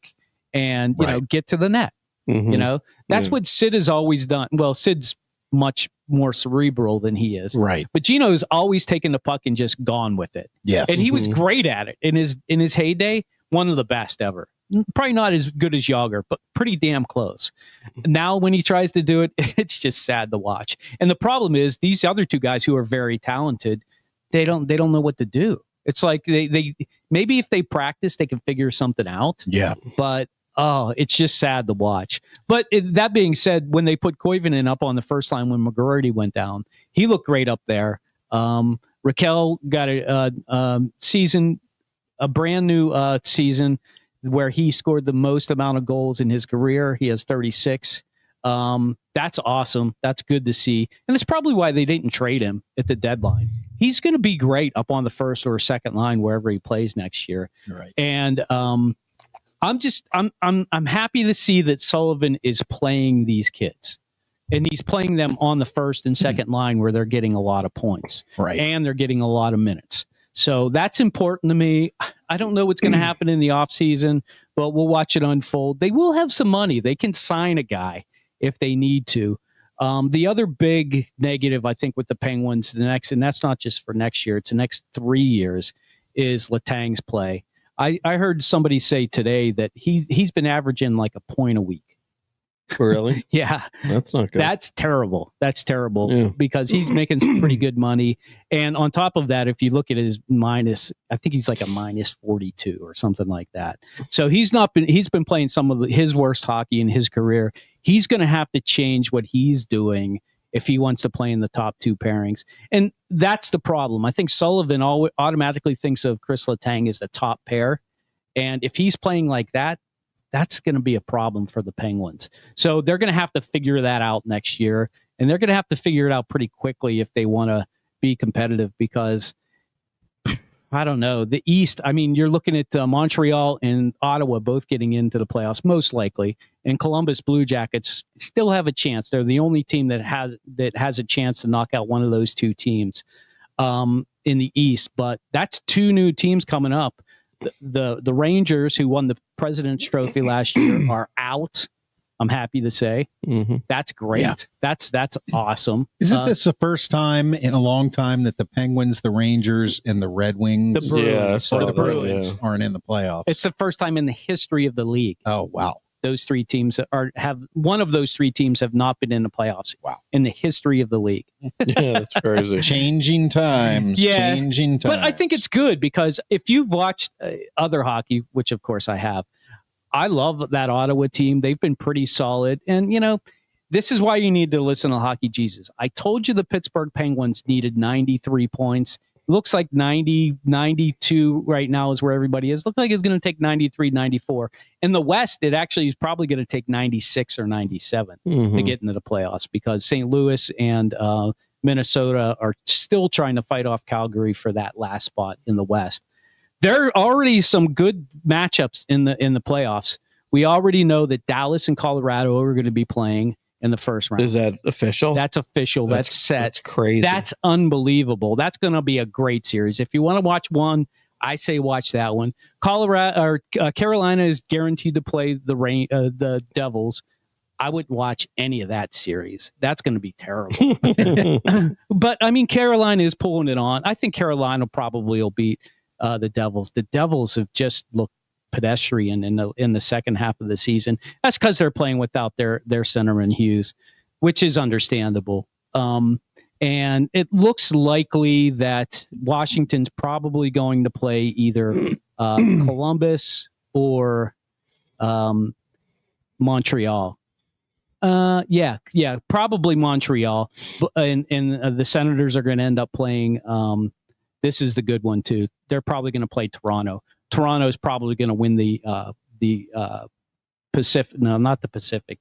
and get to the net. Mm-hmm. That's what Sid has always done. Well, Sid's much more cerebral than he is. Right. But Gino's always taken the puck and just gone with it. Yes. And he was great at it in his heyday, one of the best ever. Probably not as good as Yager, but pretty damn close. Now when he tries to do it, it's just sad to watch. And the problem is these other two guys who are very talented, they don't know what to do. It's like they maybe if they practice, they can figure something out. Yeah. But it's just sad to watch. But that being said, when they put Koivunen up on the first line when McGroarty went down, he looked great up there. Raquel got a brand new season where he scored the most amount of goals in his career. He has 36. That's awesome. That's good to see. And that's probably why they didn't trade him at the deadline. He's going to be great up on the first or second line wherever he plays next year. Right. And I'm happy to see that Sullivan is playing these kids. And he's playing them on the first and second line where they're getting a lot of points. Right. And they're getting a lot of minutes. So that's important to me. I don't know what's going to happen in the offseason, but we'll watch it unfold. They will have some money. They can sign a guy if they need to. The other big negative, I think, with the Penguins, and that's not just for next year, it's the next 3 years, is Letang's play. I heard somebody say today that he's been averaging like a point a week. Really? Yeah. That's not good. That's terrible. Because he's making some pretty good money. And on top of that, if you look at his minus, I think he's like a minus 42 or something like that. So he's been playing some of his worst hockey in his career. He's going to have to change what he's doing if he wants to play in the top two pairings. And that's the problem. I think Sullivan automatically thinks of Chris Letang as the top pair. And if he's playing like that, that's going to be a problem for the Penguins. So they're going to have to figure that out next year. And they're going to have to figure it out pretty quickly if they want to be competitive because, I don't know, the East, I mean, you're looking at Montreal and Ottawa both getting into the playoffs, most likely. And Columbus Blue Jackets still have a chance. They're the only team that has a chance to knock out one of those two teams in the East. But that's two new teams coming up. The Rangers, who won the President's Trophy last year, are out. I'm happy to say. Mm-hmm. That's great. Yeah. That's awesome. Isn't this the first time in a long time that the Penguins, the Rangers, and the Red Wings, the Bruins aren't in the playoffs? It's the first time in the history of the league. Oh wow! Those three teams one of those three teams have not been in the playoffs. Wow! In the history of the league. Yeah, that's crazy. Changing times. Yeah, changing times. But I think it's good because if you've watched other hockey, which of course I have, I love that Ottawa team. They've been pretty solid. And, this is why you need to listen to Hockey Jesus. I told you the Pittsburgh Penguins needed 93 points. It looks like 90, 92 right now is where everybody is. Looks like it's going to take 93, 94. In the West, it actually is probably going to take 96 or 97 to get into the playoffs because St. Louis and Minnesota are still trying to fight off Calgary for that last spot in the West. There are already some good matchups in the playoffs. We already know that Dallas and Colorado are going to be playing in the first round. Is that official? That's official. That's set. That's crazy. That's unbelievable. That's going to be a great series. If you want to watch one, I say watch that one. Carolina is guaranteed to play the Devils. I would watch any of that series. That's going to be terrible. But I mean, Carolina is pulling it on. I think Carolina probably will beat the Devils. The Devils have just looked pedestrian in the second half of the season. That's because they're playing without their centerman Hughes, which is understandable. And it looks likely that Washington's probably going to play either Columbus or Montreal. Probably Montreal. And the Senators are going to end up playing. This is the good one too. They're probably going to play Toronto. Toronto is probably going to win the Pacific. No, not the Pacific.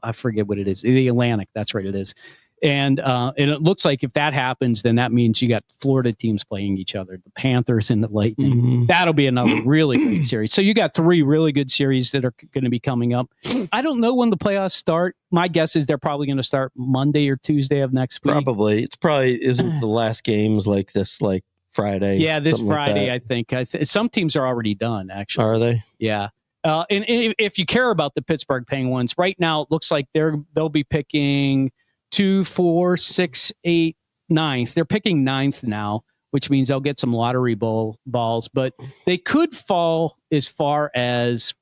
I forget what it is. The Atlantic. That's right. It is. And it looks like if that happens, then that means you got Florida teams playing each other, the Panthers and the Lightning. Mm-hmm. That'll be another really great series. So you got 3 really good series that are going to be coming up. I don't know when the playoffs start. My guess is they're probably going to start Monday or Tuesday of next week. Probably. It's probably isn't the last games like this, like Friday. Yeah, this Friday, like I think. Some teams are already done, actually. Are they? Yeah. And if you care about the Pittsburgh Penguins, right now it looks like they'll be picking 2, 4, 6, 8, 9th. They're picking 9th now, which means they'll get some lottery balls, but they could fall as far as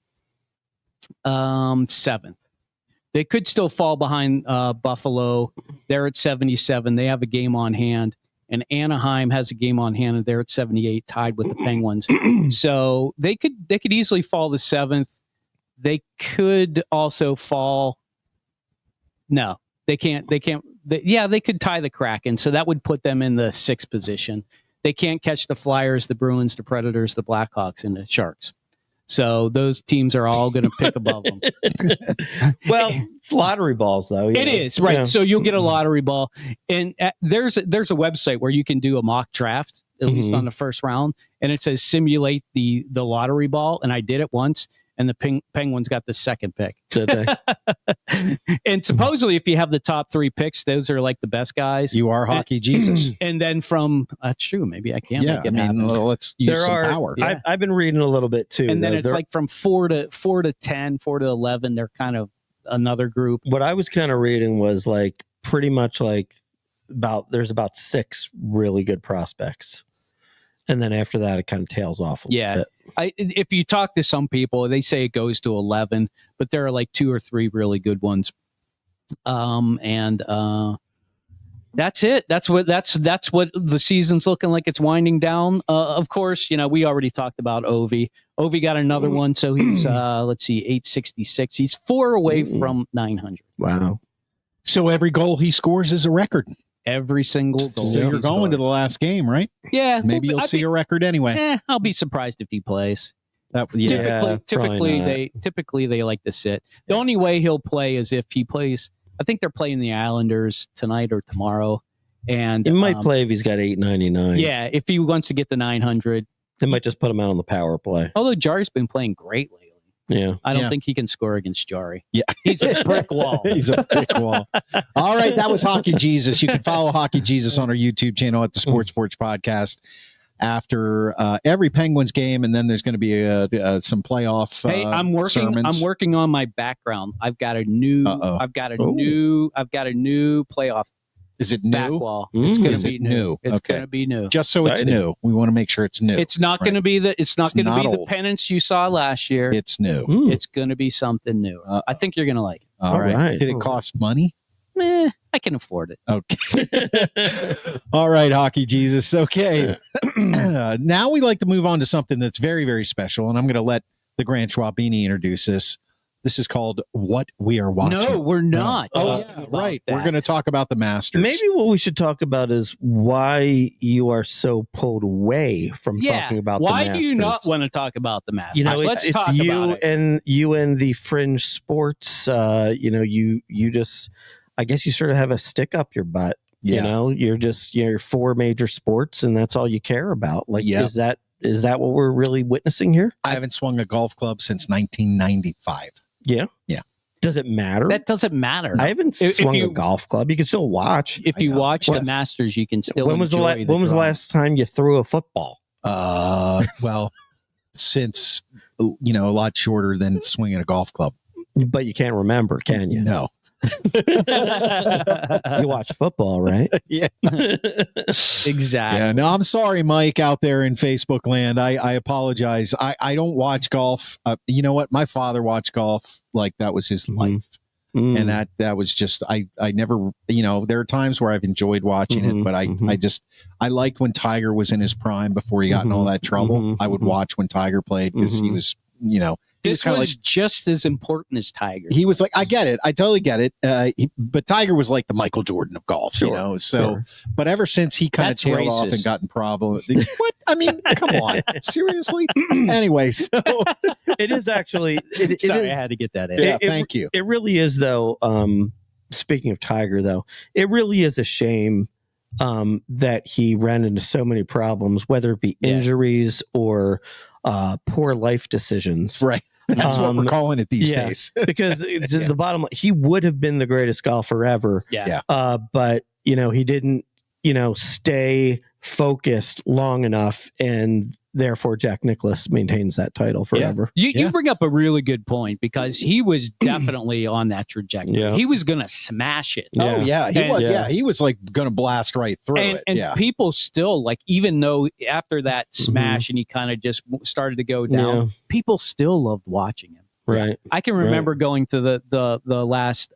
7th. They could still fall behind Buffalo. They're at 77. They have a game on hand, and Anaheim has a game on hand, and they're at 78, tied with the Penguins. So they could easily fall to 7th. They could also fall. No. They can't. They could tie the Kraken, so that would put them in the 6th position. They can't catch the Flyers, the Bruins, the Predators, the Blackhawks, and the Sharks. So those teams are all going to pick above them. Well, it's lottery balls, though. It is, right. Yeah. So you'll get a lottery ball. And there's a website where you can do a mock draft, at least on the first round, and it says simulate the lottery ball. And I did it once. And the Penguins got the 2nd pick. Did they? And supposedly, if you have the top 3 picks, those are like the best guys. You are hockey Jesus. And then that's true. Maybe I can make it happen. Let's use some power. Yeah. I've been reading a little bit too. And then it's like from 4 to 10, 4 to 11. They're kind of another group. What I was kind of reading was like pretty much like there's about 6 really good prospects. And then after that, it kind of tails off a little bit. If you talk to some people, they say it goes to 11, but there are like 2 or 3 really good ones. And that's it. That's what the season's looking like. It's winding down. Of course, we already talked about Ovi. Ovi got another one, so he's 866. He's 4 away from 900. Wow. So every goal he scores is a record. Every single goal. So you're going to the last game, right? Yeah. Maybe you'll see a record anyway. I'll be surprised if he plays. Typically they like to sit. The only way he'll play is if he plays. I think they're playing the Islanders tonight or tomorrow, and he might play if he's got 899. Yeah, if he wants to get the 900, they might just put him out on the power play. Although Jari's been playing great lately. Yeah, I don't think he can score against Jari. Yeah, he's a brick wall. He's a brick wall. All right, that was Hockey Jesus. You can follow Hockey Jesus on our YouTube channel at the Sports Porch Podcast. After every Penguins game, and then there's going to be some playoff. Hey, I'm working on my background. I've got a new playoff. Is it new? Back wall. It's going to be new. It's going to be new. Just so it's new. We want to make sure it's new. It's not going to be the pennants you saw last year. It's new. It's going to be something new. I think you're going to like it. All right. Did it cost money? I can afford it. Okay. All right, Hockey Jesus. Okay. Now we like to move on to something that's very, very special, and I'm going to let the Grant Schwabini introduce this. This is called What We Are Watching. No, we're not. Oh, yeah, right. We're going to talk about the Masters. Maybe what we should talk about is why you are so pulled away from talking about the Masters. Why do you not want to talk about the Masters? Let's talk about it. You and the fringe sports, you just, I guess you sort of have a stick up your butt. Yeah. You're 4 major sports, and that's all you care about. Like, is that what we're really witnessing here? I haven't swung a golf club since 1995. Yeah. Yeah. Does it matter? That doesn't matter. I haven't swung a golf club. You can still watch. If you watch the Masters, you can still When was the last time you threw a football? Well, since, a lot shorter than swinging a golf club. But you can't remember, can you? No. You watch football, right? Yeah. Exactly. Yeah. No, I'm sorry, Mike, out there in Facebook land. I apologize. I don't watch golf. You know what? My father watched golf like that was his life. And that was just I never, there are times where I've enjoyed watching it, but I liked when Tiger was in his prime before he got in all that trouble. I would watch when Tiger played because he was, this was just as important as Tiger. He was like, I get it. I totally get it. But Tiger was like the Michael Jordan of golf, but ever since he kind of tailed off and got in problems, what? I mean, come on, seriously? Anyway, so it is actually, Sorry, I had to get that in. Yeah, thank you. It really is though. Speaking of Tiger though, it really is a shame that he ran into so many problems, whether it be injuries or poor life decisions. Right. That's what we're calling it these days. Because the bottom line, he would have been the greatest golfer ever. Yeah. But he didn't, stay focused long enough, and therefore Jack Nicklaus maintains that title forever. You bring up a really good point because he was definitely on that trajectory. Yeah. He was going to smash it. Oh yeah, he was like going to blast right through it. And people still like, even though after that smash and he kind of just started to go down, people still loved watching him. Right. I can remember going to the last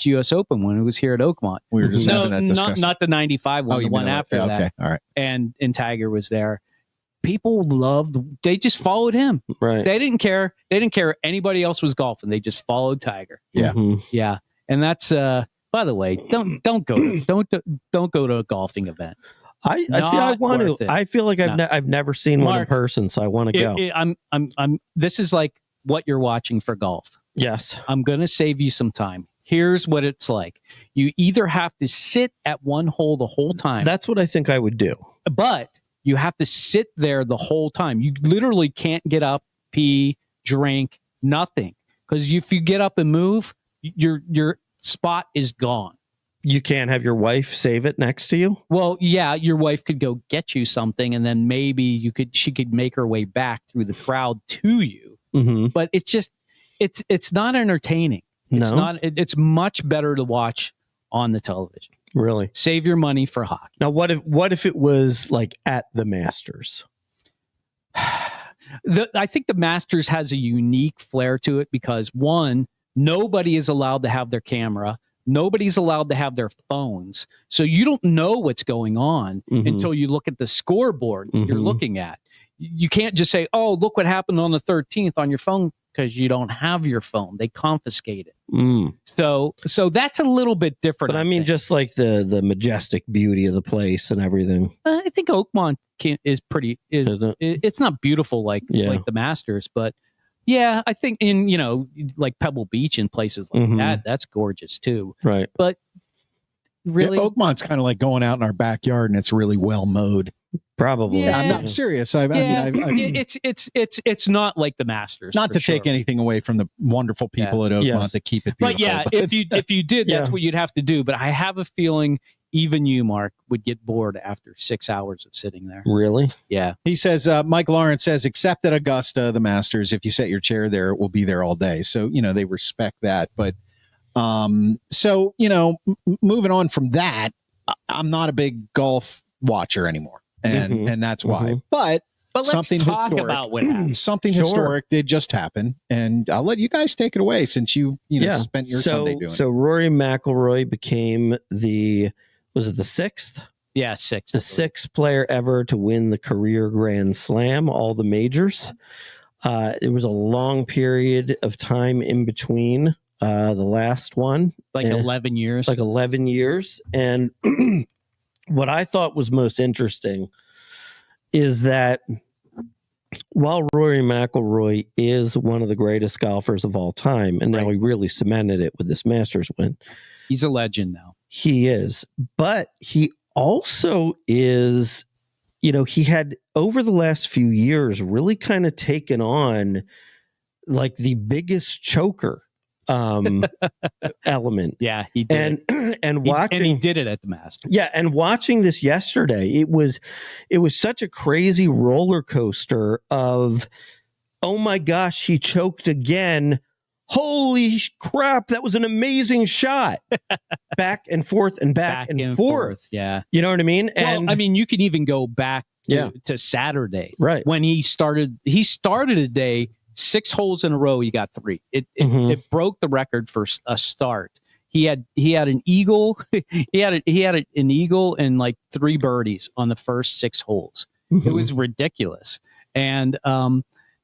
U.S. Open when it was here at Oakmont. We were just having that discussion. Not the 95 one, the one after that. Okay, all right. And Tiger was there. People they just followed him. Right. They didn't care. They didn't care anybody else was golfing. They just followed Tiger. Yeah. Yeah. And that's by the way, don't go to a golfing event. I want to. I feel like I've never seen one in person, so I want to go. This is like what you're watching for golf. Yes. I'm going to save you some time. Here's what it's like. You either have to sit at one hole the whole time. That's what I think I would do. But you have to sit there the whole time. You literally can't get up, pee, drink, nothing. Because if you get up and move, your spot is gone. You can't have your wife save it next to you? Well, yeah, your wife could go get you something, and then maybe she could make her way back through the crowd to you. But it's just it's not entertaining. It's not. It's much better to watch on the television. Really? Save your money for hockey. Now, what if it was like at the Masters? I think the Masters has a unique flair to it because one, nobody is allowed to have their camera. Nobody's allowed to have their phones. So you don't know what's going on until you look at the scoreboard you're looking at. You can't just say, oh, look what happened on the 13th on your phone, because you don't have your phone. They confiscate it. So that's a little bit different. But I mean, just like the majestic beauty of the place and everything. I think Oakmont is pretty. It's not beautiful like the Masters, but yeah, I think in like Pebble Beach and places like that, that's gorgeous too. Right. But really, Oakmont's kind of like going out in our backyard and it's really well mowed. Probably. Yeah, I'm not serious. I mean, it's not like the Masters. Not to take anything away from the wonderful people at Oakmont that keep it beautiful. But yeah, if you did, that's what you'd have to do. But I have a feeling even you, Mark, would get bored after 6 hours of sitting there. Really? Yeah. He says, Mike Lawrence says, except at Augusta, the Masters, if you set your chair there, it will be there all day. So, they respect that. But moving on from that, I'm not a big golf watcher anymore. And that's why. But let's something talk historic, about what happened. Something historic did just happen, and I'll let you guys take it away since you spent your Sunday doing it. So Rory McIlroy became the sixth? Yeah, sixth. The sixth player ever to win the career Grand Slam, all the majors. It was a long period of time in between the last one. 11 years. 11 years. And what I thought was most interesting is that while Rory McIlroy is one of the greatest golfers of all time, and now he really cemented it with this Masters win. He's a legend now. He is. But he also is, he had over the last few years really kind of taken on like the biggest choker element. Yeah, he did. And watching, and he did it at the Masters. Yeah, and watching this yesterday, it was such a crazy roller coaster of, oh my gosh, he choked again. holy crap, that was an amazing shot. Back and forth and back and forth. Yeah. You know what I mean? And I mean, you can even go back to Saturday. Right. When he started a day, 6 holes in a row, he got 3. It broke the record for a start. He had an eagle. he had an eagle and like 3 birdies on the first 6 holes. Mm-hmm. It was ridiculous. And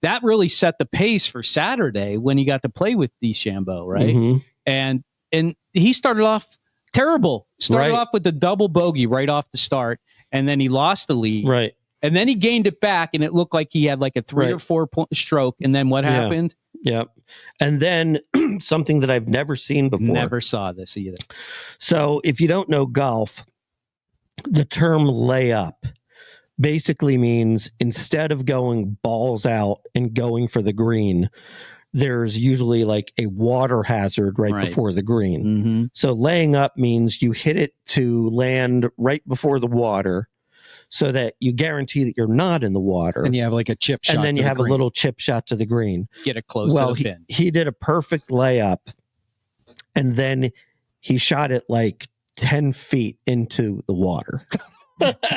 that really set the pace for Saturday when he got to play with DeChambeau, right? Mm-hmm. And he started off terrible. Started off with the double bogey right off the start, and then he lost the lead. Right. And then he gained it back, and it looked like he had like a 3 or 4 point stroke. And then what happened? Yeah. And then something that I've never seen before. Never saw this either. So if you don't know golf, the term layup basically means instead of going balls out and going for the green, there's usually like a water hazard right before the green. Mm-hmm. So laying up means you hit it to land right before the water so that you guarantee that you're not in the water. And you have like a chip shot. And then you have green. a little chip shot to the green. Get it close to the pin. He did a perfect layup, and then he shot it like 10 feet into the water.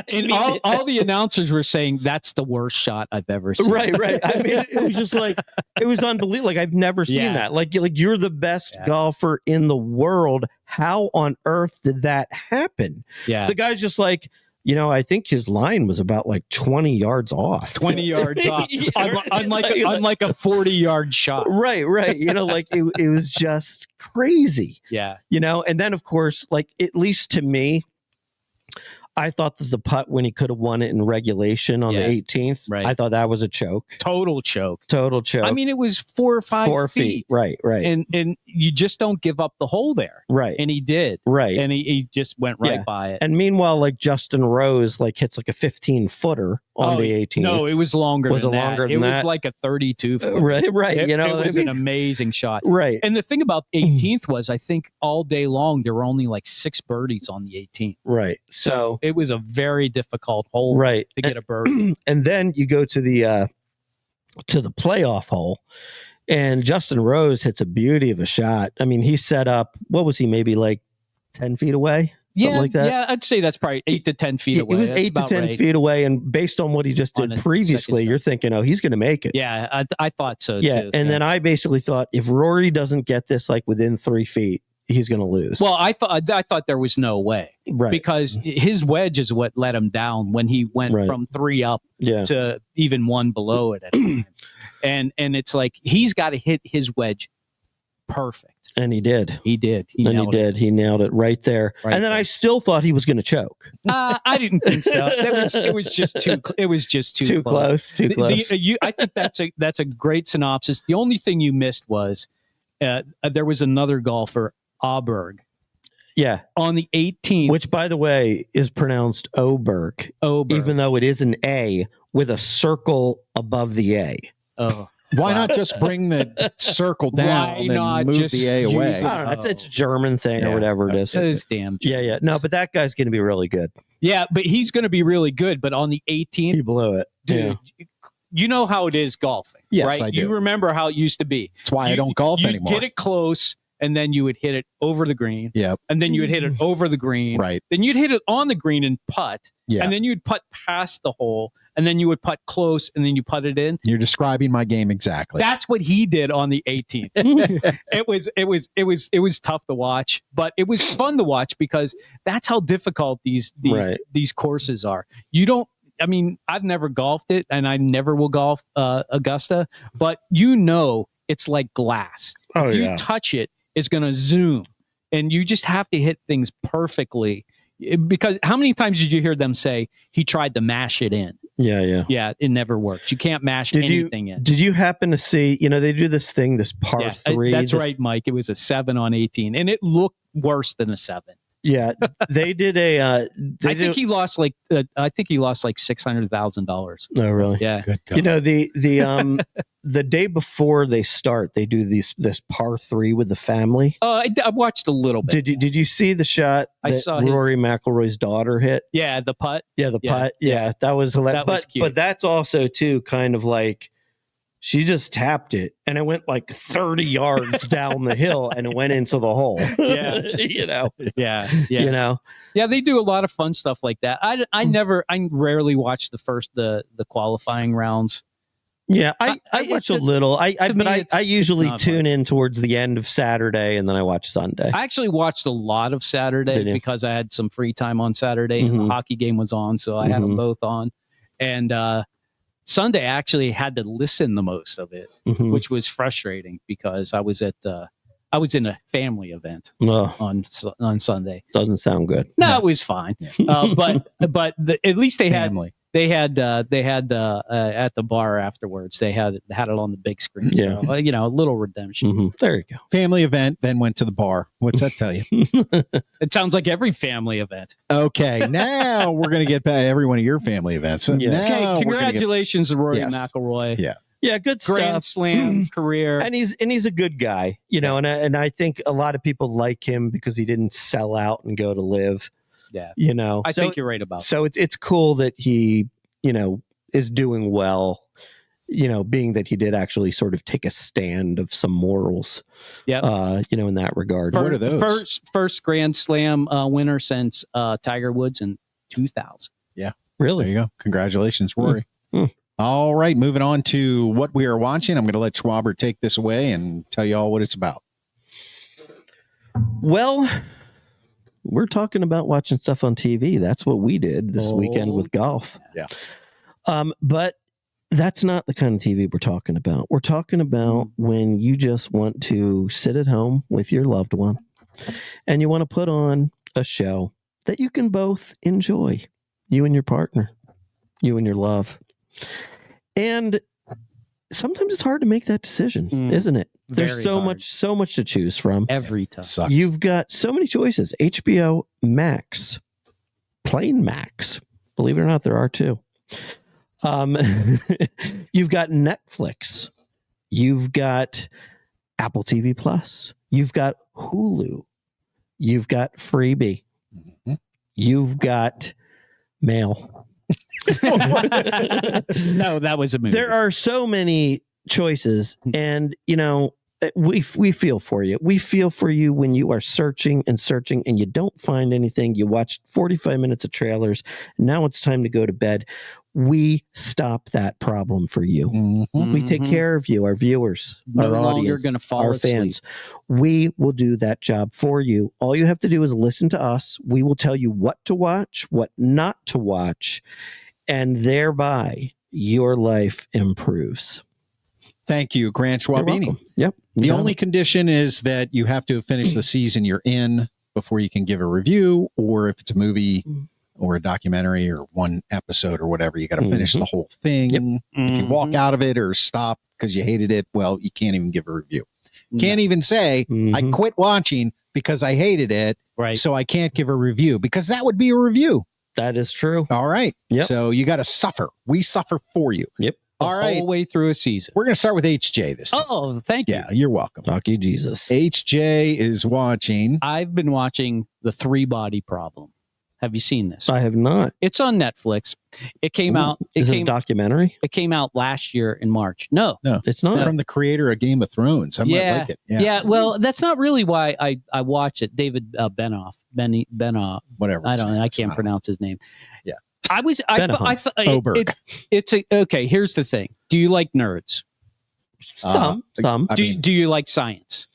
And all the announcers were saying that's the worst shot I've ever seen. Right. I mean, it was just like, it was unbelievable. Like, I've never seen that. Like you're the best golfer in the world. How on earth did that happen? Yeah. The guy's just like, I think his line was about like 20 yards off. 20 yards off. Unlike a 40-yard shot. Right. Like it was just crazy. Yeah. And then of course, like, at least to me, I thought that the putt when he could have won it in regulation on the 18th, I thought that was a choke. Total choke. I mean, it was 4 or 5 feet. Right. And you just don't give up the hole there. Right. And he did. Right. And he just went right by it. And meanwhile, like Justin Rose, like hits like a 15-footer on the 18th. No, it was longer than that. Longer than it that? was like a 32-footer. Right. It was an amazing shot. Right. And the thing about 18th was, I think all day long, there were only like 6 birdies on the 18th. Right. So it was a very difficult hole to get a birdie. And then you go to the playoff hole, and Justin Rose hits a beauty of a shot. I mean, he set up, what was he, maybe like 10 feet away? Yeah, like that? Yeah, I'd say that's probably 8 to 10 feet away. It was 8 to 10 feet away, and based on what he just did previously, you're thinking, oh, he's going to make it. Yeah, I thought so, too. And then I basically thought, if Rory doesn't get this like within 3 feet, he's going to lose. Well, I thought there was no way, because his wedge is what let him down when he went from 3 up to even 1 below it at the time. And it's like, he's got to hit his wedge perfect. And he did. He nailed it right there. And then I still thought he was going to choke. I didn't think so. It was just too close. Too close. I think that's a great synopsis. The only thing you missed was there was another golfer, Auberg. Yeah. On the 18th. Which, by the way, is pronounced Oberg. Even though it is an A with a circle above the A. Oh. Why not just bring the circle down and move the A away? I don't know. It's a German thing or whatever it is. Those damn Germans. Yeah. No, but that guy's going to be really good. Yeah, but he's going to be really good. But on the 18th. He blew it. Dude, you know how it is golfing, yes, right? I do. You remember how it used to be. That's why I don't golf anymore. You get it close, and then you would hit it over the green. Yep. And then you would hit it over the green. Right. Then you'd hit it on the green and putt. Yeah. And then you'd putt past the hole, and then you would putt close, and then you put it in. You're describing my game exactly. That's what he did on the 18th. It was tough to watch, but it was fun to watch because that's how difficult these courses are. I've never golfed it, and I never will golf Augusta, but it's like glass. If you touch it, it's going to zoom, and you just have to hit things perfectly. Because how many times did you hear them say he tried to mash it in? Yeah, it never works. You can't mash anything in. Did you happen to see, they do this thing, this par 3? That's right, Mike. It was a 7 on 18, and it looked worse than a 7. Yeah, they did a. I think he lost like $600,000. Oh, really? Yeah. Good God. The day before they start, they do this par 3 with the family. I watched a little bit. Did you see the shot that Rory McIlroy's daughter hit? Yeah, the putt. Yeah, the putt. Yeah, that was hilarious. That was cute. But that's also too kind of like She just tapped it, and it went like 30 yards down the hill, and it went into the hole. Yeah. Yeah, they do a lot of fun stuff like that. I rarely watch the qualifying rounds. Yeah, I watch a little. I usually tune in towards the end of Saturday, and then I watch Sunday. I actually watched a lot of Saturday because I had some free time on Saturday, and the hockey game was on, so I had them both on. And Sunday, I actually had to listen the most of it, which was frustrating because I was in a family event on Sunday. Doesn't sound good. No, it was fine. But at least they had Family. They had at the bar afterwards. They had it on the big screen. Yeah. So, a little redemption. There you go. Family event, then went to the bar. What's that tell you? It sounds like every family event. Okay, now we're going to get back to every one of your family events. Yeah. Okay, congratulations to Rory McIlroy. Yeah. Yeah, good Grand stuff. Slam career. And he's a good guy, and I think a lot of people like him because he didn't sell out and go to live. Yeah. I think you're right about that. So it's cool that he, is doing well, being that he did actually sort of take a stand of some morals. Yeah. In that regard. What are those? First Grand Slam winner since Tiger Woods in 2000. Yeah. Really? There you go. Congratulations, Rory. All right, moving on to what we are watching. I'm going to let Schwaber take this away and tell you all what it's about. Well, we're talking about watching stuff on TV. That's what we did this weekend with golf. Yeah. But that's not the kind of TV we're talking about. We're talking about when you just want to sit at home with your loved one and you want to put on a show that you can both enjoy, you and your partner, you and your love. And sometimes it's hard to make that decision, isn't it? There's so much to choose from. Every time. Sucks. You've got so many choices. HBO Max, plain Max. Believe it or not, there are two. You've got Netflix. You've got Apple TV Plus. You've got Hulu. You've got Freebie. You've got Mail. No, that was a movie. There are so many choices, and we feel for you. We feel for you when you are searching and you don't find anything. You watch 45 minutes of trailers. Now it's time to go to bed. We stop that problem for you. We take care of you, our viewers, no our longer audience, gonna fall our asleep. fans. We will do that job for you. All you have to do is listen to us. We will tell you what to watch, what not to watch, and thereby your life improves. Thank you, Grant Schwabini. Yep. The only condition is that you have to finish the season you're in before you can give a review, or if it's a movie or a documentary or one episode or whatever, you got to finish the whole thing. If you walk out of it or stop because you hated it, well, you can't even give a review. Can't even say, I quit watching because I hated it, right? So I can't give a review, because that would be a review. That is true. All right. Yep. So you got to suffer. We suffer for you. Yep. All right. Whole way through a season. We're going to start with HJ this time. Oh, thank you. Yeah, you're welcome. Lucky Jesus. HJ is watching. I've been watching The Three Body Problem. Have you seen this? I have not. It's on Netflix. It came out. Is it a documentary? It came out last year in March. No, it's not. From the creator of Game of Thrones. I might like it. Yeah. Well, that's not really why I watch it. David Benoff. Whatever. I don't know. I can't pronounce his name. Yeah. I thought Oberg. it's okay. Here's the thing. Do you like nerds? Some. Do you like science?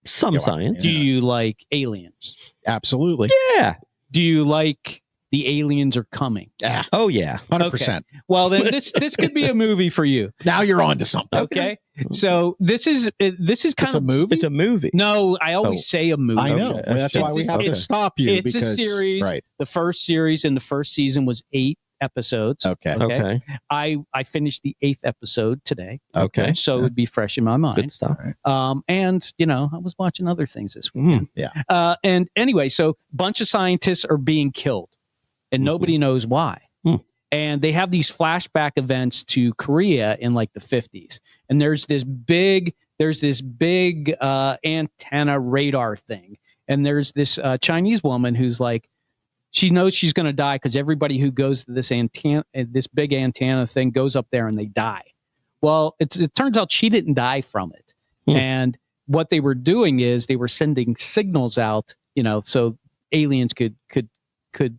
Some science. Do you like aliens? Absolutely. Yeah. Do you like the aliens are coming? Yeah. Oh yeah. 100%. Well, then this could be a movie for you. Now you're on to something. Okay. So this is kind It's a movie? It's a movie. No, I always say a movie. I know. Okay. That's why we have to stop you. It's a series. Right. The first series in the first season was 8 episodes. Okay. I finished the 8th episode today. Okay. So it would be fresh in my mind. Good stuff. And I was watching other things this weekend. Yeah. And anyway, so a bunch of scientists are being killed and nobody knows why. And they have these flashback events to Korea in like the 50s. And there's this big antenna radar thing. And there's this Chinese woman who's like, she knows she's going to die because everybody who goes to this big antenna thing goes up there and they die. Well, it turns out she didn't die from it. And what they were doing is they were sending signals out, so aliens could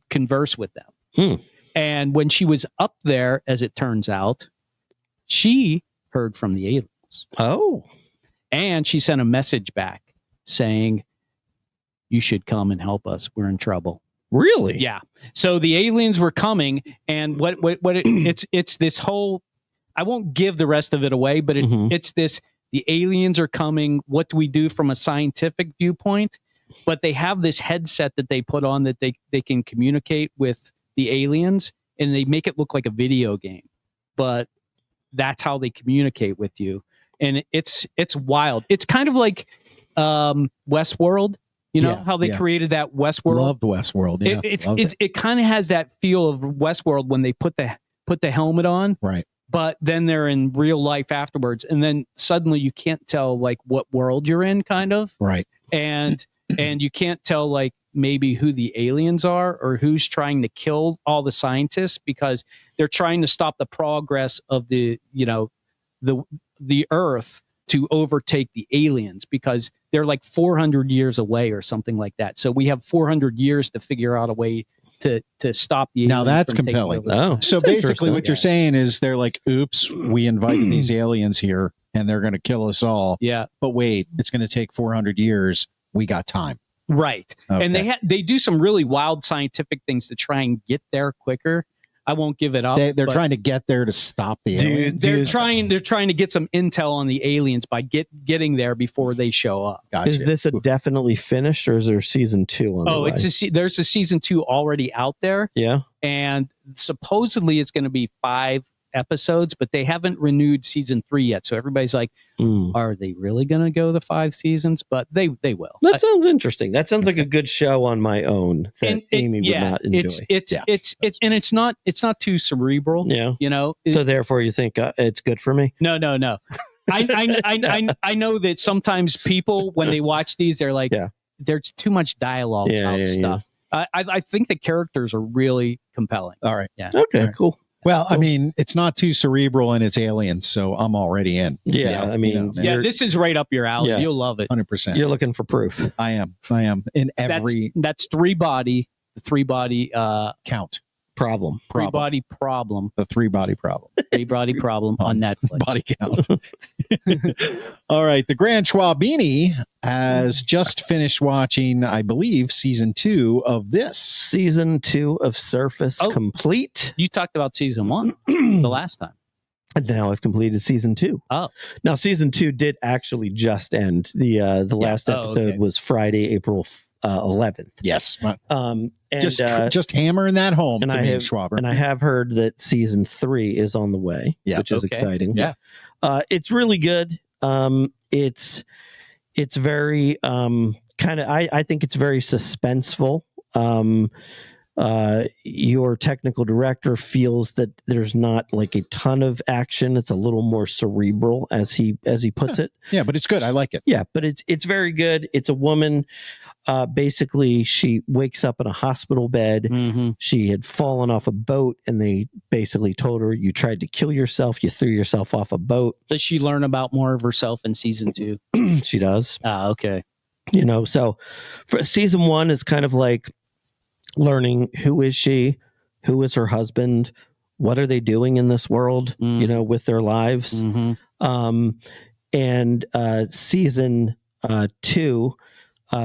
converse with them. And when she was up there, as it turns out, she heard from the aliens. Oh. And she sent a message back saying, you should come and help us. We're in trouble. Really? Yeah. So the aliens were coming, and it's this whole, I won't give the rest of it away, but it's this, the aliens are coming. What do we do from a scientific viewpoint? But they have this headset that they put on that they can communicate with the aliens, and they make it look like a video game. But that's how they communicate with you. And it's wild. It's kind of like Westworld. How they created that Westworld. Loved Westworld. Yeah, it kind of has that feel of Westworld when they put the helmet on. Right. But then they're in real life afterwards, and then suddenly you can't tell like what world you're in, kind of. Right. And you can't tell like maybe who the aliens are or who's trying to kill all the scientists, because they're trying to stop the progress of the Earth to overtake the aliens, because they're like 400 years away or something like that. So we have 400 years to figure out a way to stop the aliens. Now that's from taking compelling. over. So basically what you're saying is they're like, oops, we invited these aliens here and they're going to kill us all. Yeah. But wait, it's going to take 400 years. We got time. Right. Okay. And they do some really wild scientific things to try and get there quicker. I won't give it up. They're trying to get there to stop the aliens. They're trying to get some intel on the aliens by getting there before they show up. Gotcha. Is this a definitely finished, or is there season 2 on the way? There's a season 2 already out there. Yeah. And supposedly it's going to be 5 episodes, but they haven't renewed season 3 yet. So everybody's like, are they really going to go the 5 seasons? But they will. That sounds interesting. That sounds like a good show on my own that Amy would not enjoy. It's not too cerebral. Yeah. So therefore you think it's good for me? No. I know that sometimes people, when they watch these, they're like, there's too much dialogue about stuff. I think the characters are really compelling. All right. Yeah. Okay, cool. Well, I mean, it's not too cerebral and it's aliens, so I'm already in. Yeah, I mean, this is right up your alley. Yeah. You'll love it. 100%. You're looking for proof. I am in every. That's the 3 body count problem. 3 body problem. The 3 body problem. 3 body problem on Netflix. Body count. All right. The Grand Schwabini has just finished watching, I believe, season 2 of this. Season 2 of Surface complete. You talked about season 1 the last time. And now I've completed season 2. Oh. Now season 2 did actually just end. The last episode was Friday, April 11th. Yes. And just hammering that home and to me, Schwaber. And I have heard that season 3 is on the way, which is exciting. Yeah. It's really good. It's very kind of, I think it's very suspenseful. Your technical director feels that there's not like a ton of action. It's a little more cerebral, as he puts it. Yeah, but it's good. I like it. Yeah, but it's very good. It's a woman. Basically, she wakes up in a hospital bed. Mm-hmm. She had fallen off a boat, and they basically told her, "You tried to kill yourself. You threw yourself off a boat." Does she learn about more of herself in season 2? She does. Okay. So for season 1 is kind of like learning who is she, who is her husband, what are they doing in this world, with their lives. Mm-hmm. And season 2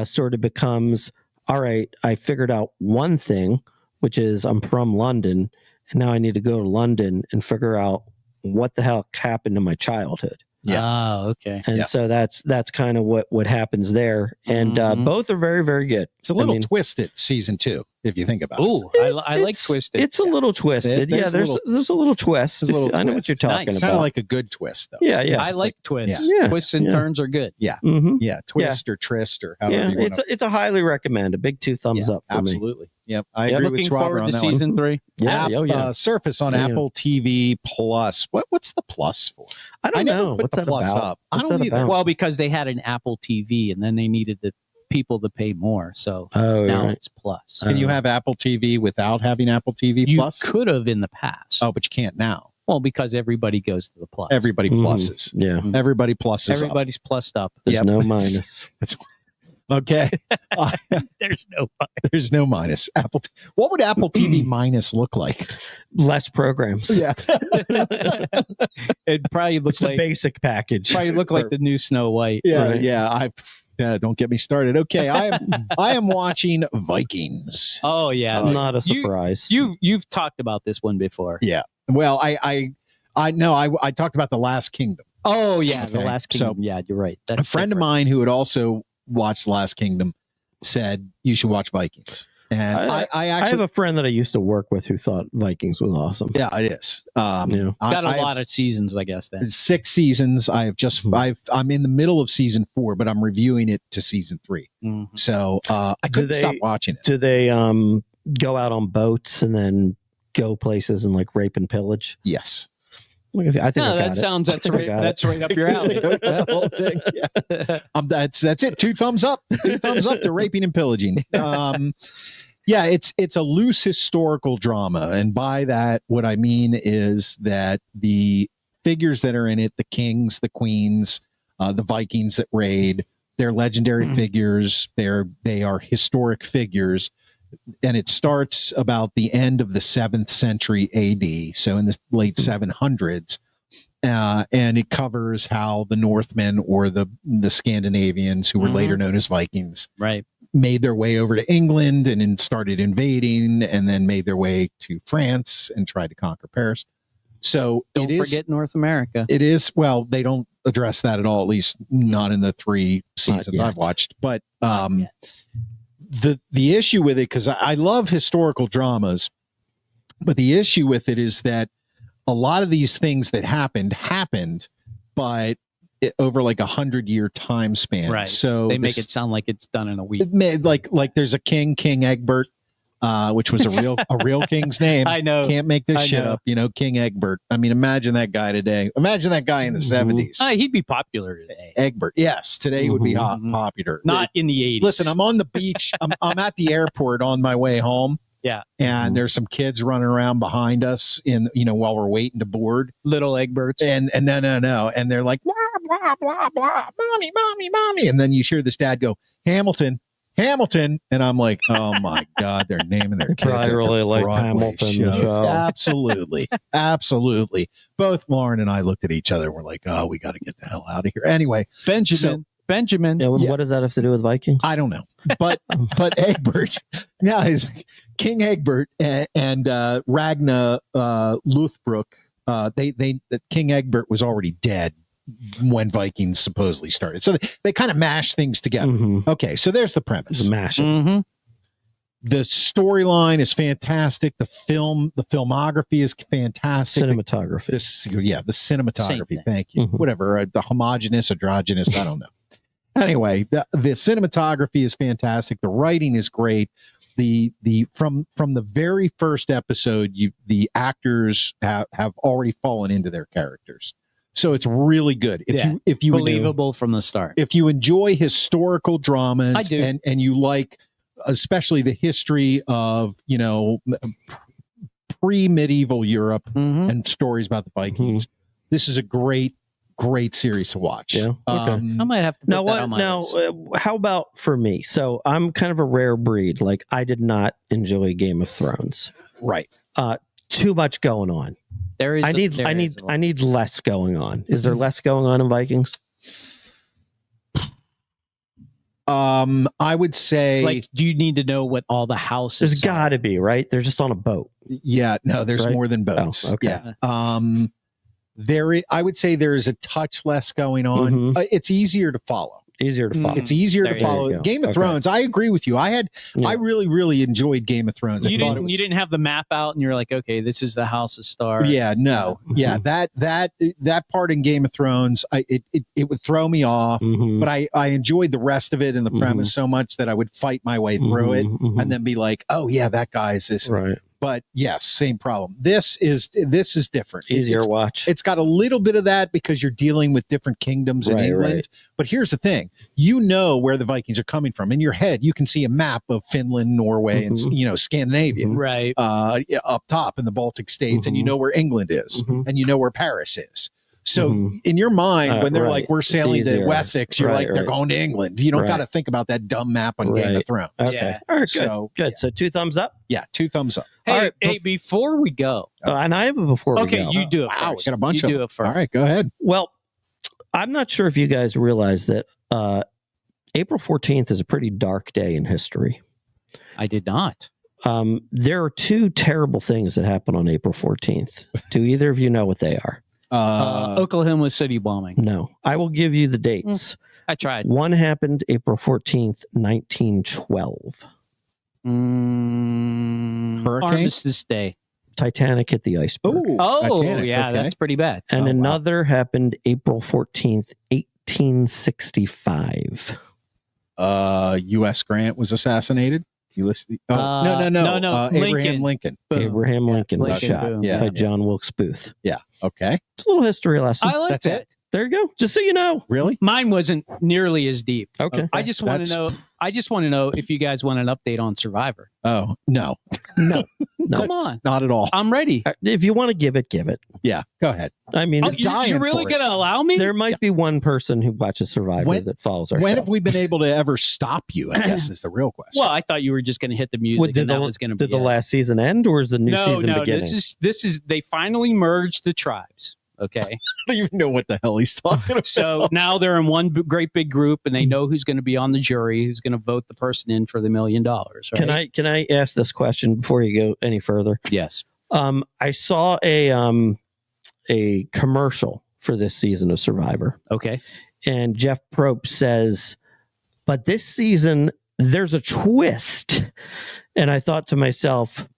sort of becomes, all right, I figured out one thing, which is I'm from London, and now I need to go to London and figure out what the hell happened to my childhood. Yeah. Oh, okay. And so that's kind of what happens there. And both are very, very good. It's a little twisted season 2, if you think about it. Ooh, I like twisted. It's a little twisted. There's there's a little twist. I know what you're talking Nice. about. Kind of like a good twist, though. Yeah. I like twists. Yeah. Twists and turns are good. Yeah. Mm-hmm. Yeah. Twist or tryst or however you want to. It's a highly recommend. A big 2 thumbs up for me. Absolutely. Yep. I agree with Looking Schwaber forward on to that season 3. Yeah. Surface on Apple TV Plus. What's the plus for? I don't never know. put What's the that plus about? up. I What's don't that either. about? Well, because they had an Apple TV and then they needed the people to pay more. So now it's plus. Can you have Apple TV without having Apple TV You Plus? could have in the past. Oh, but you can't now. Well, because everybody goes to the plus. Everybody pluses. Yeah. Everybody pluses. Everybody's plussed up. There's Yep. no minus. That's okay. There's no. There's no minus. What would Apple TV minus look like? Less programs. Yeah. It probably It's looks the like basic package. probably look like the new Snow White. Yeah. Right. Yeah. Don't get me started. Okay. I am watching Vikings. Oh yeah. Not a surprise. You've talked about this one before. Yeah. Well, I talked about The Last Kingdom. Oh yeah, Okay, The Last Kingdom. so Yeah, you're right. A That's friend of different. mine who had also watched The Last Kingdom said you should watch Vikings. And I I actually have a friend that I used to work with who thought Vikings was awesome. yeah, it is. Yeah. Got a I have lot of seasons, I guess. Then 6 seasons. I have just Mhm. I'm in the middle of season 4, but I'm reviewing it to season 3. Mhm. So I couldn't stop watching it. Do they go out on boats and then go places and like rape and pillage? Yes. I think I no, got that it. sounds I think I got that's right up your alley. The whole thing, yeah. That's it. 2 thumbs up. 2 thumbs up to raping and pillaging. Yeah, it's a loose historical drama, and by that, what I mean is that the figures that are in it, the kings, the queens, the Vikings that raid, they're legendary figures. They are historic figures, and it starts about the end of the 7th century AD, so in the late 700s. And it covers how the Northmen or the Scandinavians, who were later known as Vikings, Right. made their way over to England and then started invading, and then made their way to France and tried to conquer Paris. So Don't forget North America. it is, well, they don't address that at all, at least not in the 3 seasons yet. I've watched. But Yeah. the issue with it, because I love historical dramas, but the issue with it is that a lot of these things that happened, but over like 100-year time span. Right. So They make it sound like it's done in a week. it made like there's a King Egbert, which was a real king's name. I know. Can't make this I shit know. up. King Egbert. I mean, imagine that guy today. Imagine that guy in the 70s. He'd be popular today. Egbert. Yes, today would be Mhm. popular. Not in the 80s. Listen, I'm on the beach. I'm at the airport on my way home. Yeah. And there's some kids running around behind us while we're waiting to board. Little Egberts. And no. And they're like, blah, blah, blah, blah, mommy. And then you hear this dad go, Hamilton. And I'm like, oh my God, they're naming their kids. Probably after really like Broadway Hamilton, the shows. show. Absolutely. Both Lauren and I looked at each other and we're like, oh, we got to get the hell out of here. Anyway, Benjamin. Yeah, Yeah. what does that have to do with Vikings? I don't know, but Egbert, now is King Egbert and Ragnar Lothbrok. King Egbert was already dead when Vikings supposedly started, so they kind of mashed things together. Mhm. Okay, so there's the premise. The mashing. Mm-hmm. The storyline is fantastic. The filmography is fantastic. Cinematography. The cinematography. thing. Thank you. Mhm. Whatever, the homogenous, androgynous, I don't know. Anyway, the cinematography is fantastic. The writing is great. From the very first episode, the actors have already fallen into their characters, so it's really good. If you Believable from the start. if you enjoy historical dramas, I do. and you like especially the history of pre-medieval Europe Mhm. and stories about the Vikings, this is a great series to watch. Yeah. Okay. I might have to put Now, that on my list. how about for me? So I'm kind of a rare breed. Like, I did not enjoy Game of Thrones. Right. Too much going on. There is. I need less going on. Is there less going on in Vikings? I would say, Like, do you need to know what all the houses? There's got to be, right? They're just on a boat. yeah, no, there's Right? more than boats. Oh, okay. Yeah. I would say there is a touch less going on. Mhm. It's easier to follow. Easier to follow. It's easier There to you follow. go. Game of Okay. Thrones. I agree with you. I Yeah. really, really enjoyed Game of Thrones. You I thought it was, you didn't have the map out, and you're like, okay, this is the House of Star. Yeah, no, yeah. That part in Game of Thrones, it would throw me off. Mhm. But I enjoyed the rest of it and the premise so much that I would fight my way through it Mhm. and then be like, oh yeah, that guy's this. Right. But yes, same problem. This is different. Easier watch. It's got a little bit of that because you're dealing with different kingdoms in England. Right. But here's the thing. You know where the Vikings are coming from. In your head, you can see a map of Finland, Norway, and Scandinavia right up top in the Baltic states, and you know where England is, and you know where Paris is. So in your mind, when they're like, we're sailing to Wessex, you're like, they're going to England. You don't got to think about that dumb map on Game of Thrones. Okay. Yeah. All right, good. So 2 thumbs up? Yeah, 2 thumbs up. Hey, before we go. And I have a before we go. Okay, you do it first. We got a bunch of do it first. All right, go ahead. Well, I'm not sure if you guys realize that April 14th is a pretty dark day in history. I did not. There are 2 terrible things that happen on April 14th. Do either of you know what they are? Oklahoma City bombing. No, I will give you the dates. I tried. One happened April 14th, 1912. Hurricane? Armistice Day. Titanic hit the iceberg. Titanic. Yeah, Okay. that's pretty bad. And another happened April 14th, 1865. U.S. Grant was assassinated. You listen? No. Abraham Lincoln. Abraham Lincoln was shot by John Wilkes Booth. Yeah. Okay. It's a little history lesson. I like That's that. it. There you go. Just so you know. Really? Mine wasn't nearly as deep. Okay. I just want to know. I just want to know if you guys want an update on Survivor. Oh, no. No. Come on. Not at all. I'm ready. If you want to give it, give it. Yeah. Go ahead. I mean, you're really going to allow me? There might be one person who watches Survivor that follows our show. When have we been able to ever stop you, I guess, is the real question. Well, I thought you were just going to hit the music and that was going to be Did the last season end or is the new season beginning? No, this is they finally merged the tribes. Okay. I don't even know what the hell he's talking about. So now they're in one great big group and they know who's going to be on the jury, who's going to vote the person in for the $1 million. Right? Can I ask this question before you go any further? Yes. I saw a commercial for this season of Survivor. Okay. And Jeff Probst says, but this season there's a twist. And I thought to myself,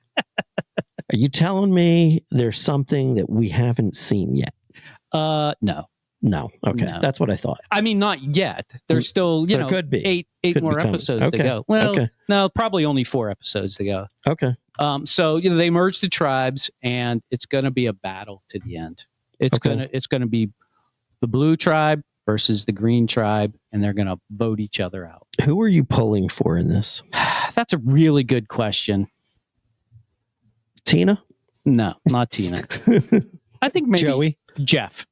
are you telling me there's something that we haven't seen yet? No. Okay. No. That's what I thought. I mean, not yet. There's still, could be. eight Could more be episodes to go. Well, no, probably only 4 episodes to go. Okay. So they merged the tribes and it's going to be a battle to the end. It's going to be the blue tribe versus the green tribe, and they're going to vote each other out. Who are you pulling for in this? That's a really good question. Tina? No, not Tina. I think maybe Joey? Jeff.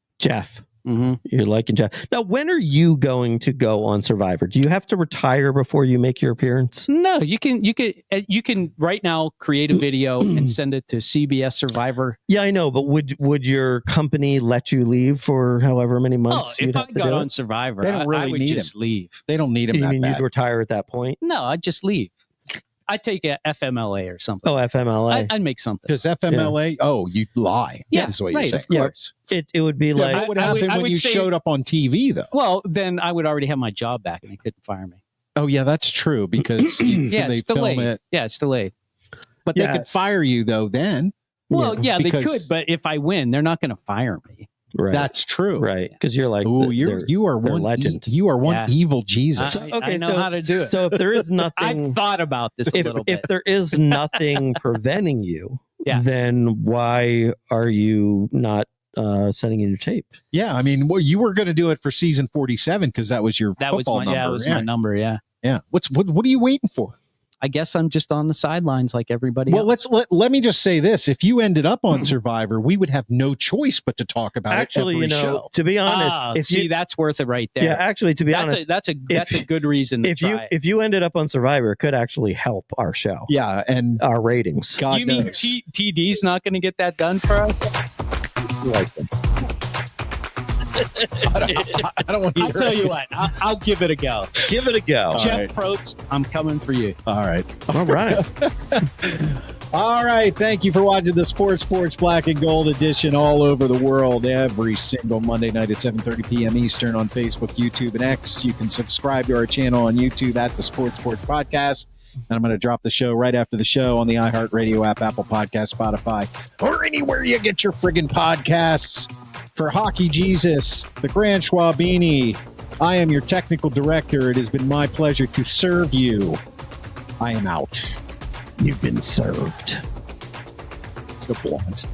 Mm-hmm. You're liking Jeff. Now, when are you going to go on Survivor? Do you have to retire before you make your appearance? No, you can right now create a video and send it to CBS Survivor. Yeah, I know, but would your company let you leave for however many months? If I got on Survivor, they don't really I would need just him. leave. They don't need him. You that mean bad. you'd retire at that point? No, I'd just leave. I'd take a FMLA or something. Oh, FMLA. I'd make something. Does FMLA? Yeah. Oh, you'd lie. Yeah, is what right, you're saying. of course. It would be like what would happen when you showed up on TV, though? Well, then I would already have my job back, and they couldn't fire me. Oh, yeah, that's true because they it's film delayed. it. Yeah, it's delayed. But they could fire you though. Then, well, they could, but if I win, they're not going to fire me. Right. That's true. Right. Because you're like, you are one legend. You are one evil Jesus. I know how to do it. So if there is nothing, I've thought about this a little bit. If there is nothing preventing you, then why are you not sending in your tape? Yeah, I mean, you were going to do it for season 47 because that was your football number. Yeah, it was my number. Yeah. Yeah. What are you waiting for? I guess I'm just on the sidelines like everybody else. Well, let me just say this. If you ended up on Survivor, we would have no choice but to talk about it every show. To be honest, that's worth it right there. Yeah, actually, to be honest, that's a good reason to try. If you ended up on Survivor, it could actually help our show. Yeah, and our ratings. God you knows. mean TD's not going to get that done for us? I don't want to I'll tell you what. I'll give it a go. Give it a go. Jeff Probst, I'm coming for you. All right. All right. All right. Thank you for watching the Sports Black and Gold edition all over the world every single Monday night at 7:30 p.m. Eastern on Facebook, YouTube, and X. You can subscribe to our channel on YouTube at the Sports Podcast. And I'm going to drop the show right after the show on the iHeartRadio app, Apple Podcast, Spotify, or anywhere you get your friggin' podcasts. For Hockey Jesus, the Grand Schwabini, I am your technical director. It has been my pleasure to serve you. I am out. You've been served. the blondes.